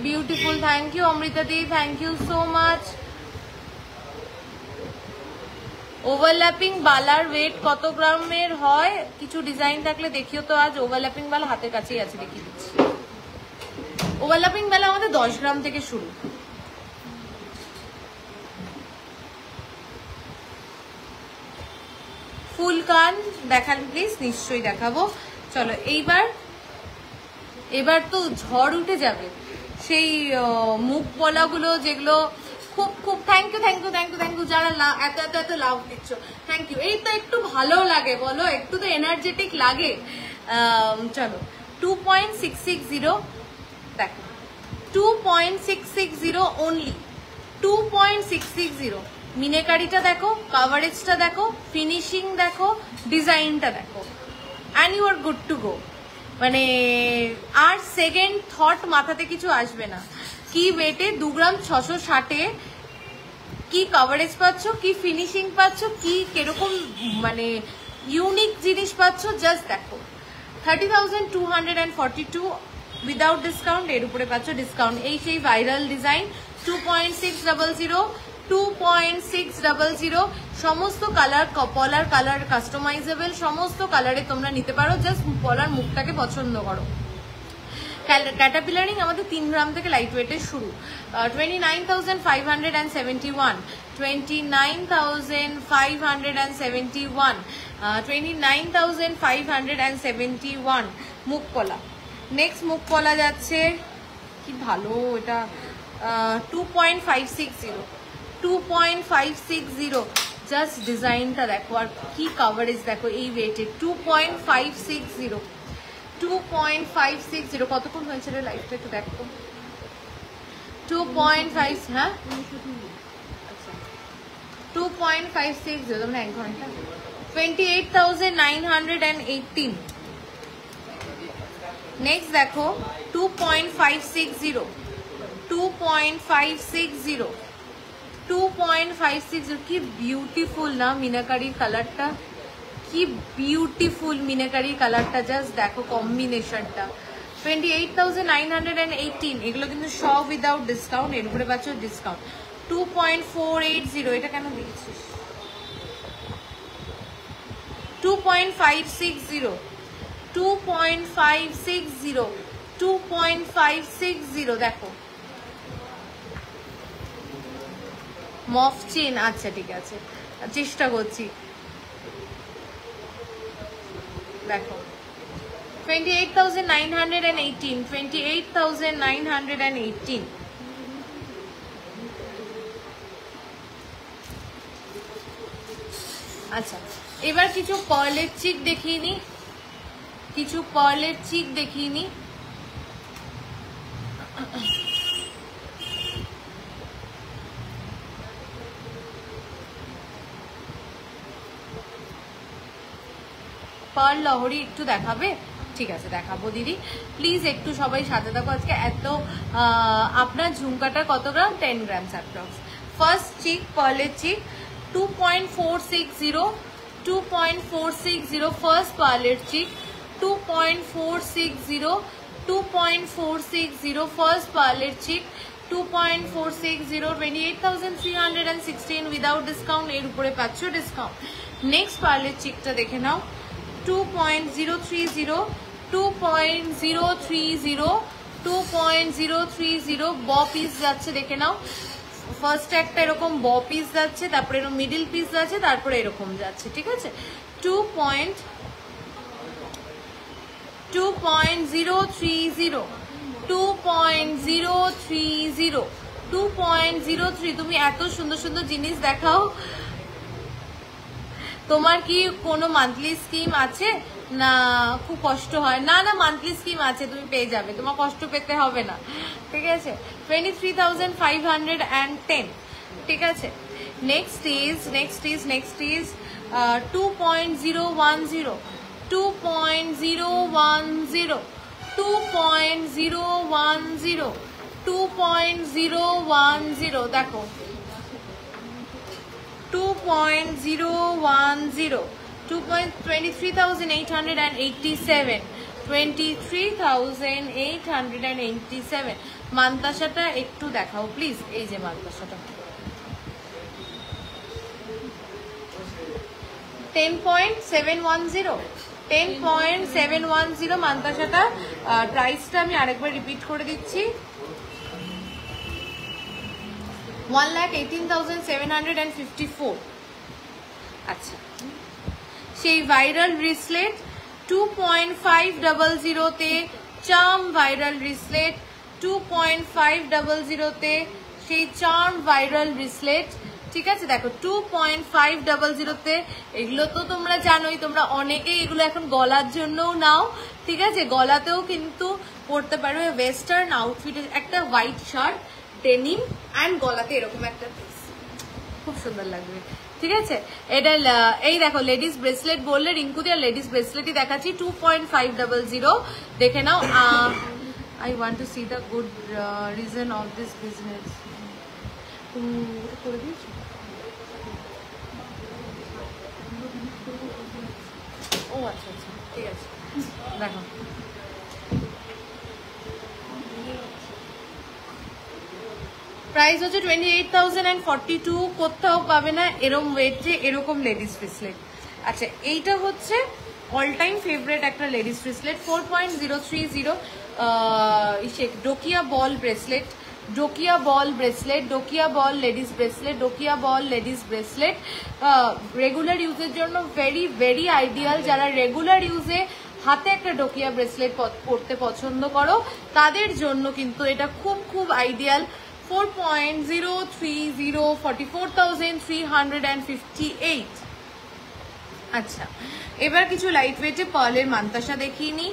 বিউটিফুল, থ্যাংক ইউ অমৃতা দি, thank you so much. Overlapping বালার ওয়েট কত গ্রামের হয়? কিছু ডিজাইন থাকলে দেখিও তো আজ। ওভারল্যাপিং বালা হাতের কাছেই আছে, দেখিয়ে দিচ্ছি। ওভারল্যাপিং বালা আমাদের 10 গ্রাম থেকে শুরু। ফুল কান দেখান প্লিজ, নিশ্চয়ই দেখাবো। চলো এবার তো ঝড় উঠে যাবে সেই মুখ বলাগুলো, যেগুলো খুব খুব থ্যাংক ইউ যারা এত এত এত লাভ দিচ্ছ, থ্যাংক ইউ। এই তো একটু ভালো লাগে বলো, একটু তো এনার্জেটিক লাগে। চলো 2.660 দেখো, 2.660 অনলি, 2.660। মিনেকারিটা দেখো, কাভারেজটা দেখো, ফিনিশিং দেখো, ডিজাইনটা দেখো, and you are good to go. মানে আর সেকেন্ড থট মাথাতে কিছু আসবে না। কি ওয়েটে, 2 গ্রাম 660-এ কি কাভারেজ পাচ্ছ, কি ফিনিশিং পাচ্ছ, কি কিরকম মানে ইউনিক জিনিস পাচ্ছ, জাস্ট দেখো। 30,242 উইদাউট ডিসকাউন্ট, এর উপরে পাচ্ছ ডিসকাউন্ট। এই সেই ভাইরাল ডিজাইন 2.600, 2.600। সমস্ত কালার, পলার কালার কাস্টমাইজেবল, সমস্ত কালারে তোমরা নিতে পারো, জাস্ট পলার মুখটাকে পছন্দ করো। ক্যাটাপিলারিং আমাদের 3 গ্রাম থেকে লাইট ওয়েটের শুরু। 29,571, 29,571, 29,571 মুখ পলা। নেক্সট মুখ পলা যাচ্ছে, কি ভালো এটা, 2.560, 2.560। জাস্ট ডিজাইনটা দেখো আর কি কাভারেজ দেখো এই ওয়েটে, 2.560, 2.560। কতক্ষণ হয়েছে রে লাইফটা একটু দেখো, 2.5, হ্যাঁ 2.560, মানে 1 ঘন্টা। 28,918. নেক্সট দেখো 2.560, 2.560, 2.560. কি বিউটিফুল না মিনাকারির কালারটা, কি বিউটিফুল মিনাকারির কালারটা, জাস্ট দেখো কম্বিনেশনটা। 28,918, এগুলো কিন্তু সব উইদাউট ডিসকাউন্ট, এর উপরে পাচ্ছ ডিসকাউন্ট। 2.480, এটা কেন দিয়েছিস? 2.560, 2.560, 2.560, দেখো মফ চেন। আচ্ছা ঠিক আছে, চেষ্টা করছি। দেখো 28,918, 28,918। আচ্ছা এবার কিছু পার্লের চিক দেখিয়ে নি, কিছু পার্লের চিক দেখিয়ে নি। পার্ল লহরি একটু দেখাবে? ঠিক আছে দেখাবো দিদি, প্লিজ একটু সবাই সাথে থাকো। আজকে এত আপনার ঝুমকাটা কত গ্রাম? 10 গ্রামস অ্যাপ্রক্স। ফার্স্ট চিক, পার্লের চিক 2.460, 2.460, ফার্স্ট পার্লের চিক 2.460, 2.460, ফার্স্ট পার্লের চিক 2.460, 28,316 উইদাউট ডিসকাউন্ট, এর উপরে পাচ্ছ ডিসকাউন্ট। নেক্সট পার্লের চিকটা দেখে নাও 2.030, 2.030, 2.030, ব পিস যাচ্ছে দেখে নাও। ফার্স্ট একটা এরকম ব পিস যাচ্ছে, তারপরে এরকম মিডিল পিস যাচ্ছে, তারপরে এরকম যাচ্ছে, ঠিক আছে। 2.030, 2.030, 2.03। তুমি এত সুন্দর সুন্দর জিনিস দেখাও, তোমার কি কোনো মান্থলি স্কিম আছে না? খুব কষ্ট হয় না? না মান্থলি স্কিম আছে, তুমি পেয়ে যাবে, তোমার কষ্ট পেতে হবে না, ঠিক আছে। 23,510, ঠিক আছে। নেক্সট ইজ 2.010, 2.010, 2.010, 2.010, দেখো 2.010, 23,887, 23,887। মান্তাসাটা একটু দেখাও প্লিজ, এই যে মান্তাসাটা 10.710, 10.710 মান্তাসাটা। প্রাইসটা আমি আরেকবার রিপিট করে দিচ্ছি, 1,18,754। আচ্ছা সেই ভাইরাল ব্রেসলেট 2.500 তে, চার্ম ভাইরাল ব্রেসলেট 2.500 তে, সেই চার্ম ভাইরাল ব্রেসলেট, ঠিক আছে। দেখো 2.500 তে, এগুলো তো তোমরা জানোই, তোমরা অনেকেই এগুলো এখন গলার জন্যও নাও, ঠিক আছে। গলাতেও কিন্তু পরতে পারবে, ওয়েস্টার্ন আউটফিটে একটা হোয়াইট শার্ট, ডেনিম অ্যান্ড গলাতে এরকম একটা পিস, খুব সুন্দর লাগবে, ঠিক আছে। এটা এই দেখো লেডিস ব্রেসলেট বললে রিঙ্কুদি, আর লেডিস ব্রেসলেটই দেখাচ্ছি 2.500, দেখে নাও। I want to see the good reason of this business. করে দিয়েছো? ও আচ্ছা আচ্ছা, ঠিক আছে। দেখো প্রাইস হচ্ছে 28,042, কোথাও পাবে না এরকম ওয়েটে এরকম লেডিস ব্রেসলেট। আচ্ছা এইটা হচ্ছে অল টাইম ফেভারিট একটা লেডিস ব্রেসলেট, 4.030, ডোকিয়া বল ব্রেসলেট, ডোকিয়া বল ব্রেসলেট, ডোকিয়া বল লেডিস ব্রেসলেট, ডোকিয়া বল লেডিস ব্রেসলেট। রেগুলার ইউজের জন্য ভেরি ভেরি আইডিয়াল। যারা রেগুলার ইউজে হাতে একটা ডোকিয়া ব্রেসলেট পরতে পছন্দ করো তাদের জন্য কিন্তু এটা খুব খুব আইডিয়াল। 4.030, 44,358। আচ্ছা এবার কিছু লাইট ওয়েটে পার্লের মান্তাসা দেখিয়ে নি,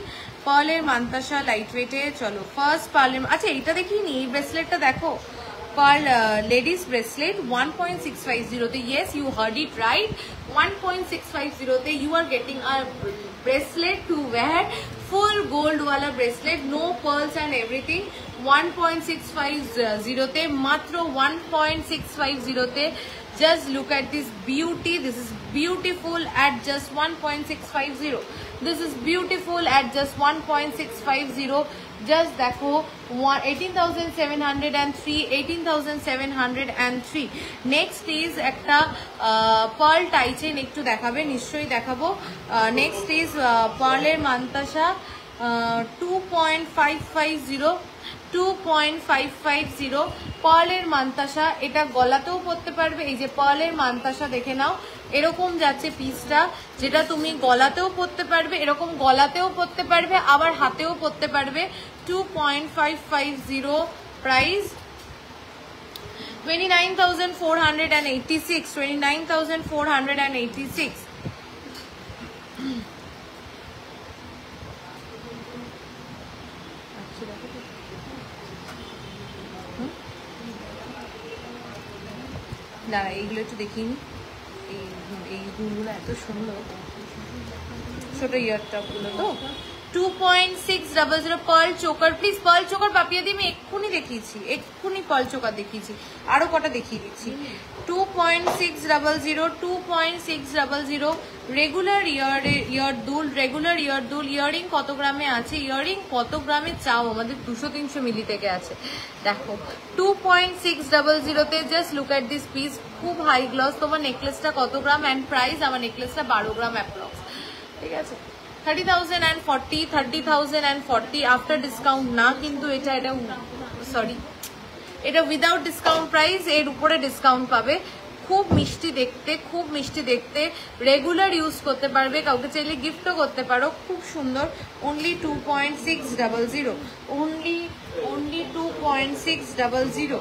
পার্লের মান্তাসা লাইট ওয়েটে। চলো ফার্স্ট পার্লের, আচ্ছা এইটা দেখিয়ে নি, এই ব্রেসলেটটা দেখো pearl ladies bracelet 1.650 yes you heard it right 1.650 you are getting a bracelet to wear full gold wala bracelet no pearls and everything 1.650 matro 1.650 just look at this beauty this is beautiful at just 1.650 this is beautiful at just 1.650 just দেখো 18,703 next is একটা pearl tie chain একটু দেখাবে নিশ্চয়ই দেখাবো next is pearl এর mantasha 2.550 pearl এর mantasha এটা গলাতেও পরতে পারবে এই যে pearl এর mantasha দেখে নাও এরকম যাচ্ছে পিসটা যেটা তুমি গলাতেও পরতে পারবে এরকম গলাতেও পরতে পারবে আবার হাতেও পরতে পারবে 2.550 প্রাইস 29,486 দাঁড়া এইগুলো একটু দেখিনি এই গুলো এত সুন্দর ছোট ইয়ারটপ গুলো তো 2.600 pearl choker please pearl choker Papiya দি আমি এক্ষুনি দেখিয়েছি এক্ষুনি pearl choker দেখিয়েছি আরো কটা দেখিয়ে দিচ্ছি 2.600 রেগুলার ইয়ার দুল ইয়ারিং কত গ্রামে আছে ইয়ারিং কত গ্রামে চাও আমাদের 200-300 মিলি থেকে আছে দেখো 2.600 তে just look at this piece খুব হাই গ্লস তোমার নেকলেসটা কত গ্রাম এন্ড প্রাইস আমার নেকলেসটা 12 গ্রাম অ্যাপ্রক্স ঠিক আছে 30,040 আফটার ডিসকাউন্ট না কিন্তু এটা সরি এটা উইদাউট ডিসকাউন্ট প্রাইস এর উপরে ডিসকাউন্ট পাবে খুব মিষ্টি দেখতে রেগুলার ইউজ করতে পারবে কাউকে চাইলে গিফটও করতে পারো খুব সুন্দর only 2.600 only 2.600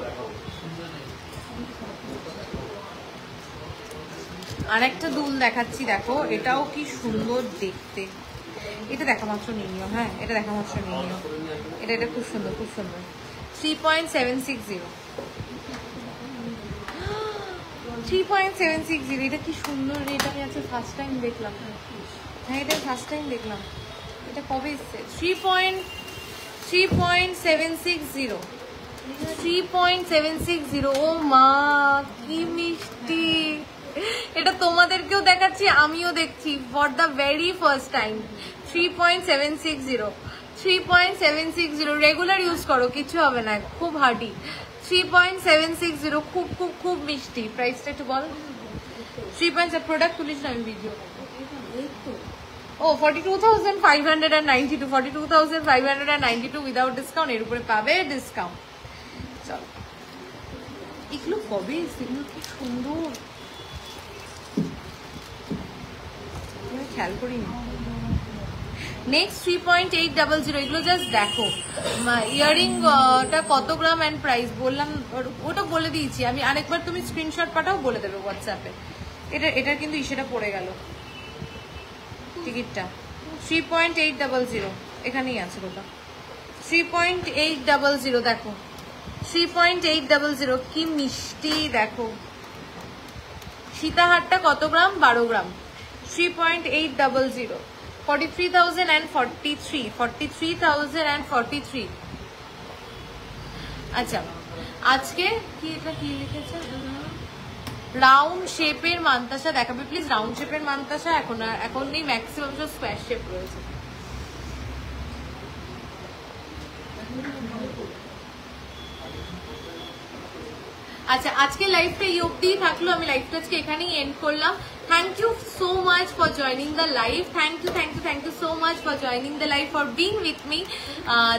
আরেকটা দুল দেখাচ্ছি দেখো এটাও কি সুন্দর দেখতে এটা দেখা মাত্র নিয়ে নিও হ্যাঁ এটা দেখা মাত্র নিয়ে নিও এটা খুব সুন্দর 3.760 এটা কি সুন্দর এটা আমি আজকে ফার্স্ট টাইম দেখলাম হ্যাঁ এটা ফার্স্ট টাইম দেখলাম এটা কবে এসেছে 3.760 ও মা কি মিষ্টি এটা তোমাদেরকেও দেখাচ্ছি আমিও দেখছি for the very first time 3.760 regular use করো কিছু হবে না খুব হার্ডি 3.760 খুব মিষ্টি প্রাইসটা একটু বল 3. প্রোডাক্ট তুলিস না আমি ভিডিও ও 42,592 উইদাউট ডিসকাউন্ট এর উপরে পাবে ডিসকাউন্ট চলো এগুলো কবে এগুলো কি সুন্দর খেয়াল করিনি নেক্সট 3.800 এগুলো জাস্ট দেখো ইয়ারিংটা কত গ্রাম এন্ড প্রাইস বললাম ওটা বলে দিয়েছি আমি আরেকবার তুমি স্ক্রিনশট পাঠাও বলে দেবে হোয়াটসঅ্যাপে এটা কিন্তু ইসেটা পড়ে গেল টিকিটটা 3.800 এখানেই আছে ওটা 3.800 দেখো 3.800 কি মিষ্টি দেখো সীতাহারটা কত গ্রাম 12 গ্রাম 3.800 43,043 আচ্ছা আজকে কি এটা কি লিখেছে রাউন্ড শেপের মান্তাসা দেখাবে প্লিজ রাউন্ড শেপের মান্তাসা এখন নেই ম্যাক্সিমাম সব স্কোয়ার শেপ রয়েছে আচ্ছা আজকে লাইভটা এই অবধিই থাকলো আমি লাইভটা আজকে এখানেই এন্ড করলাম Thank you so much for joining the live. Thank you so much for joining the live, for being with me.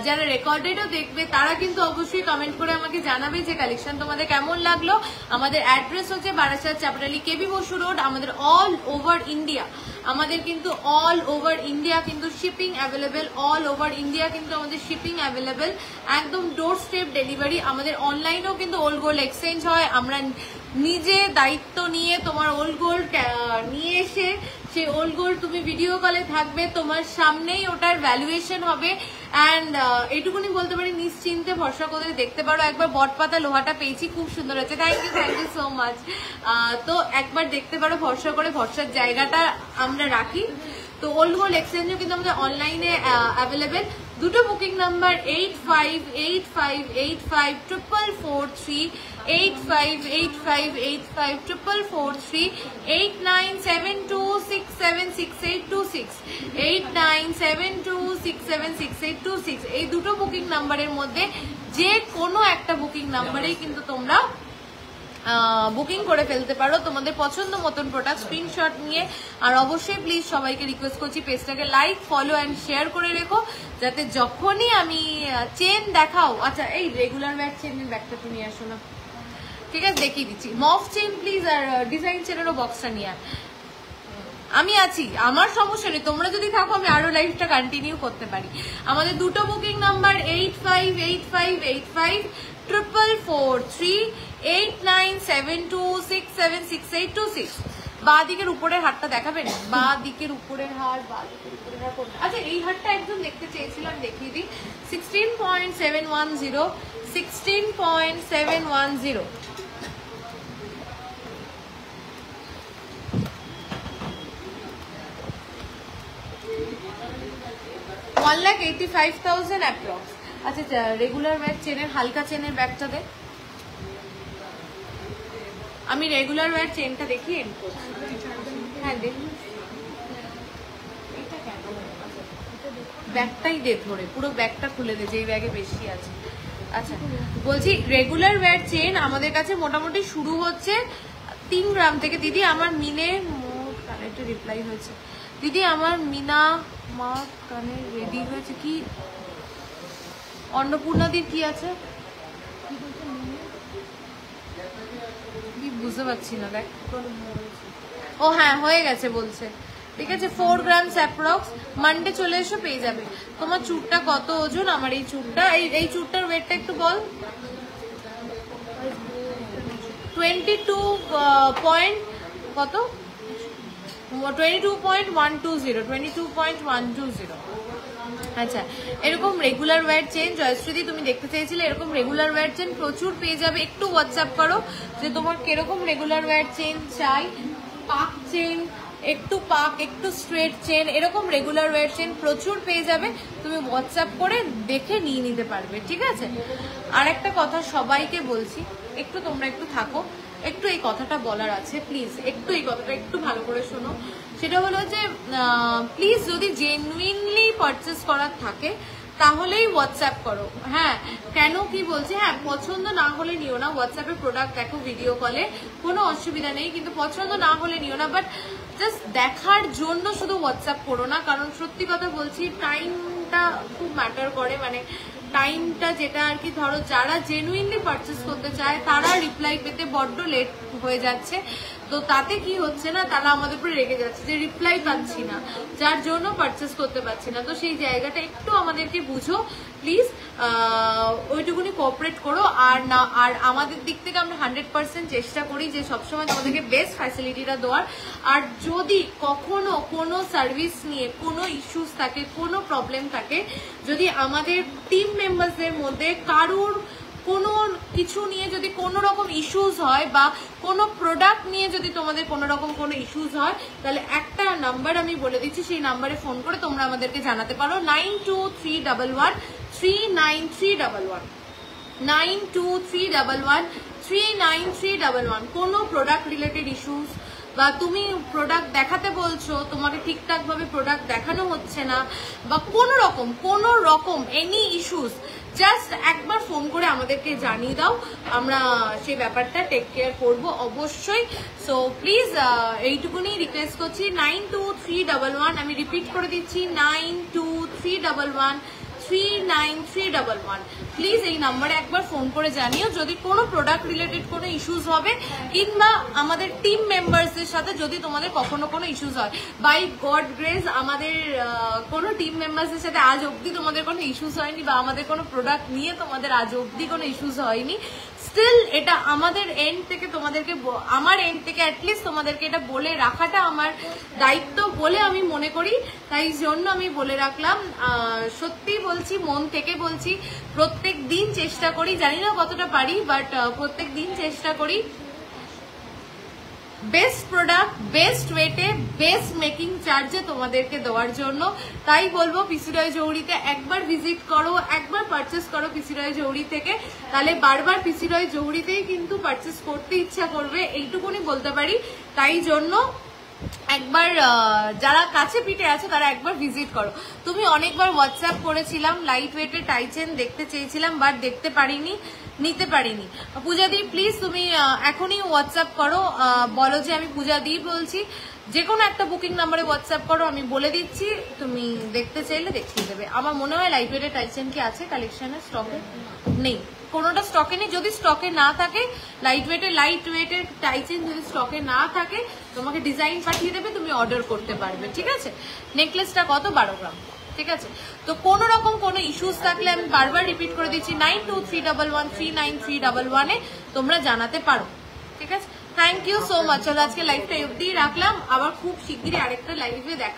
যারা রেকর্ডেডও দেখবে তারা কিন্তু অবশ্যই কমেন্ট করে আমাকে জানাবে যে কালেকশন তোমাদের কেমন লাগলো। আমাদের অ্যাড্রেস হচ্ছে বারাসাত চাপড়ালি কেবি বসু রোড। আমাদের অল ওভার ইন্ডিয়া কিন্তু shipping available, all over India কিন্তু আমাদের শিপিং অ্যাভেলেবেল, একদম ডোর স্টেপ ডেলিভারি। আমাদের অনলাইনেও কিন্তু ওল্ড গোল্ড এক্সচেঞ্জ হয়। আমরা নিজে দায়িত্ব নিয়ে তোমার ওল্ড গোল্ড নিয়ে এসে সেই ওল্ড গোল্ড তুমি ভিডিও কলে থাকবে, তোমার সামনেই ওটার ভ্যালুয়েশন হবে। অ্যান্ড এইটুকুনি বলতে পারি নিশ্চিন্তে ভরসা করে দেখতে পারো। একবার বটপাতা লোহাটা পেয়েছি, খুব সুন্দর হচ্ছে, থ্যাংক ইউ সো মাচ। তো একবার দেখতে পারো ভরসা করে, ভরসার জায়গাটা আমরা রাখি। তো ওল্ড গোল্ড এক্সচেঞ্জও কিন্তু আমাদের অনলাইনে অ্যাভেলেবেল। দুটো বুকিং নাম্বার 8585854443, 8585854443, 8972676826, 8972676826। এই দুটো বুকিং নাম্বারের মধ্যে যে কোনো একটা বুকিং নাম্বারেই কিন্তু তোমরা বুকিং করে ফেলতে পারো তোমাদের পছন্দ মতন প্রোডাক্ট স্ক্রিনশট নিয়ে। আর অবশ্যই প্লিজ সবাইকে রিকোয়েস্ট করছি পেজটাকে লাইক, ফলো অ্যান্ড শেয়ার করে রেখো, যাতে যখনই আমি চেন দেখাও। আচ্ছা, এই রেগুলার ব্যাগ চেনের ব্যাগটা তুমি নিয়ে আসো না, ঠিক আছে, দেখিয়ে দিচ্ছি। মফ চেন প্লিজ, আর ডিজাইন চেনেরও বক্সটা নিয়ে আয়। আমি আছি, আমার সমস্যা নেই, তোমরা যদি থাকো আমি আরো লাইফটা কন্টিনিউ করতে পারি। আমাদের দুটো বুকিং নাম্বার 8585854443, 8972676826। বাঁ দিকের উপরের হারটা দেখাবেন, বাঁ দিকের উপরের হার, বাঁ দিকের উপরের হার কোনটা? আচ্ছা, এই হারটা একদম দেখতে চেয়েছিলাম, দেখিয়ে দিই। 16.710, 16.710। $1,85,000 অ্যাপ্রক্স। আচ্ছা, রেগুলার ব্যাগ চেনের, হালকা চেনের ব্যাগটা দে। আমি রেগুলার ওয়্যার চেনটা দেখি এন্ড করছি। হ্যাঁ দেখুন, ব্যাগটাই দে ধরে, পুরো ব্যাগটা খুলে দে, যেই ব্যাগে বেশি আছে। আচ্ছা, বলছি রেগুলার ওয়্যার চেন আমাদের কাছে মোটামুটি শুরু হচ্ছে 3 গ্রাম থেকে। দিদি আমার মিনে কানেক্টে রিপ্লাই হয়েছে। দিদি আমার মিনা মা কানে রেডি হয়েছে কি? অন্নপূর্ণাদির কি আছে বুঝতে পারছি না, দেখ। ও হ্যাঁ, হয়ে গেছে বলছে, ঠিক আছে। 4 গ্রাম অ্যাপ্রক্স। মানডে চলে এসো, পেয়ে যাবে। তোমার চুরটা কত ওজন? আমার এই চুরটা, এই চুরটার ওয়েটটা একটু বল। 22 পয়েন্ট কত? 22.120। আচ্ছা, এরকম রেগুলার ওয়্যার চেন জয়শ্রী তুমি দেখতে চেয়েছিলে, এরকম রেগুলার ওয়্যার চেন প্রচুর পেয়ে যাবে। একটু হোয়াটসঅ্যাপ করো যে তোমার কিরকম রেগুলার ওয়্যার চেন চাই। পাক চেন, একটু পাক, একটু স্ট্রেট চেন, এরকম রেগুলার ওয়্যার চেন প্রচুর পেয়ে যাবে। তুমি হোয়াটসঅ্যাপ করে দেখে নিয়ে নিতে পারবে, ঠিক আছে। আর একটা কথা সবাইকে বলছি, একটু তোমরা একটু থাকো, একটু এই কথাটা বলার আছে, প্লিজ একটু এই কথাটা একটু ভালো করে শোনো। সেটা হলো যে প্লিজ যদি জেনুইনলি পারচেস করার থাকে তাহলেই হোয়াটসঅ্যাপ করো। হ্যাঁ, কেন কি বলছে, হ্যাঁ পছন্দ না হলে নিও না, হোয়াটসঅ্যাপে প্রোডাক্ট দেখো ভিডিও কলে, কোনো অসুবিধা নেই, কিন্তু পছন্দ না হলে নিও না। বাট জাস্ট দেখার জন্য শুধু হোয়াটসঅ্যাপ করো না, কারণ সত্যি কথা বলছি টাইমটা খুব ম্যাটার করে। মানে টাইমটা যেটা আর কি, ধরো যারা জেনুইনলি পারচেস করতে চায় তারা রিপ্লাই পেতে বড্ড লেট হয়ে যাচ্ছে, তো তাতে কি হচ্ছে না, তারা আমাদের উপরে রেগে যাচ্ছে যে রিপ্লাই পাচ্ছি না, যার জন্য পারচেস করতে পারছি না। তো সেই জায়গাটা একটু আমাদেরকে বুঝো প্লিজ, ওইটুকুনি কোঅপারেট করো। আর আমাদের দিক থেকে আমরা 100% চেষ্টা করি যে সবসময় তোমাদেরকে বেস্ট ফ্যাসিলিটিটা দেওয়ার। আর যদি কখনো কোনো সার্ভিস নিয়ে কোনো ইস্যুস থাকে, কোনো প্রবলেম থাকে, যদি আমাদের টিম মেম্বারসদের মধ্যে কারুর কোনো কিছু নিয়ে যদি কোনো রকম ইস্যুস হয়, বা কোনো প্রোডাক্ট নিয়ে যদি তোমাদের কোনো রকম কোনো ইস্যুস হয়, তাহলে একটা নাম্বার আমি বলে দিচ্ছি, সেই নাম্বারে ফোন করে তোমরা আমাদেরকে জানাতে পারো। 9231139311, 9231139311। কোনো প্রোডাক্ট রিলেটেড ইস্যুস, বা তুমি প্রোডাক্ট দেখাতে বলছো, তোমাকে ঠিকঠাক ভাবে প্রোডাক্ট দেখানো হচ্ছে না, বা কোনো রকম এনি ইস্যুস, জাস্ট একবার ফোন করে আমাদেরকে জানিয়ে দাও, আমরা সেই ব্যাপারটা টেক কেয়ার করবো অবশ্যই। সো প্লিজ এইটুকুনি রিকোয়েস্ট করছি। 923111, আমি রিপিট করে দিচ্ছি, 9231139311। প্লিজ এই নাম্বারে একবার ফোন করে জানিও যদি কোনো প্রোডাক্ট রিলেটেড কোনো ইস্যুস হবে, কিংবা আমাদের টিম মেম্বার্সদের সাথে যদি তোমাদের কখনো কোনো ইস্যুস হয়। বাই গড গ্রেস আমাদের কোনো টিম মেম্বার্সদের সাথে আজ অবধি তোমাদের কোনো ইস্যুস হয়নি, বা আমাদের কোনো প্রোডাক্ট নিয়ে তোমাদের আজ অবধি কোনো ইস্যুস হয়নি। স্টিল এটা আমাদের এন্ড থেকে তোমাদেরকে, আমার এন্ড থেকে অ্যাটলিস্ট তোমাদেরকে এটা বলে রাখাটা আমার দায়িত্ব বলে আমি মনে করি, তাই জন্য আমি বলে রাখলাম। সত্যি বলছি, মন থেকে বলছি, প্রত্যেক দিন চেষ্টা করি, জানি না কতটা পারি, বাট প্রত্যেক দিন চেষ্টা করি বেস্ট প্রোডাক্ট, বেস্ট ওয়েটে, বেস্ট মেকিং চার্জে তোমাদেরকে দেওয়ার জন্য। তাই বলবো পিসি রয় জহুরিতে একবার ভিজিট করো, একবার পারচেস করো পিসি রয় জহুরি থেকে, তাহলে বারবার পিসি রয় জহুরিতেই কিন্তু পারচেস করতে ইচ্ছা করবে, এইটুকুনি বলতে পারি। তাই জন্য একবার যারা কাছে পিঠে আছে তারা একবার ভিজিট করো। তুমি অনেকবার হোয়াটসঅ্যাপ করেছিলাম, লাইট ওয়েটের টাই চেন দেখতে চেয়েছিলাম, বাট দেখতে পারিনি, নিতে পারিনি। পূজাদি প্লিজ তুমি এখনই হোয়াটসঅ্যাপ করো, বলো যে আমি পূজাদি বলছি, যে কোনো একটা বুকিং নাম্বারে হোয়াটসঅ্যাপ করো, আমি বলে দিচ্ছি, তুমি দেখতে চাইলে দেখিয়ে দেবে। আমার মনে হয় লাইট ওয়েটের টাই চেন কি আছে কালেকশনে, স্টকে নেই, কোনোটা স্টকে নেই। যদি স্টকে না থাকে লাইট ওয়েটের টাই চেন যদি স্টকে না থাকে তোমাকে ডিজাইন পাঠিয়ে দেবে, তুমি অর্ডার করতে পারবে, ঠিক আছে। নেকলেসটা কত? 12 গ্রাম, ঠিক আছে। তো কোনো রকম কোনো ইস্যুস থাকলে আমি বারবার রিপিট করে দিচ্ছি, 9231139311 তোমরা জানাতে পারো, ঠিক আছে। Thank you so much. চলো আজকে লাইভটা অবধি রাখলাম, আবার খুব শিগগিরই আরেকটা লাইভে দেখা।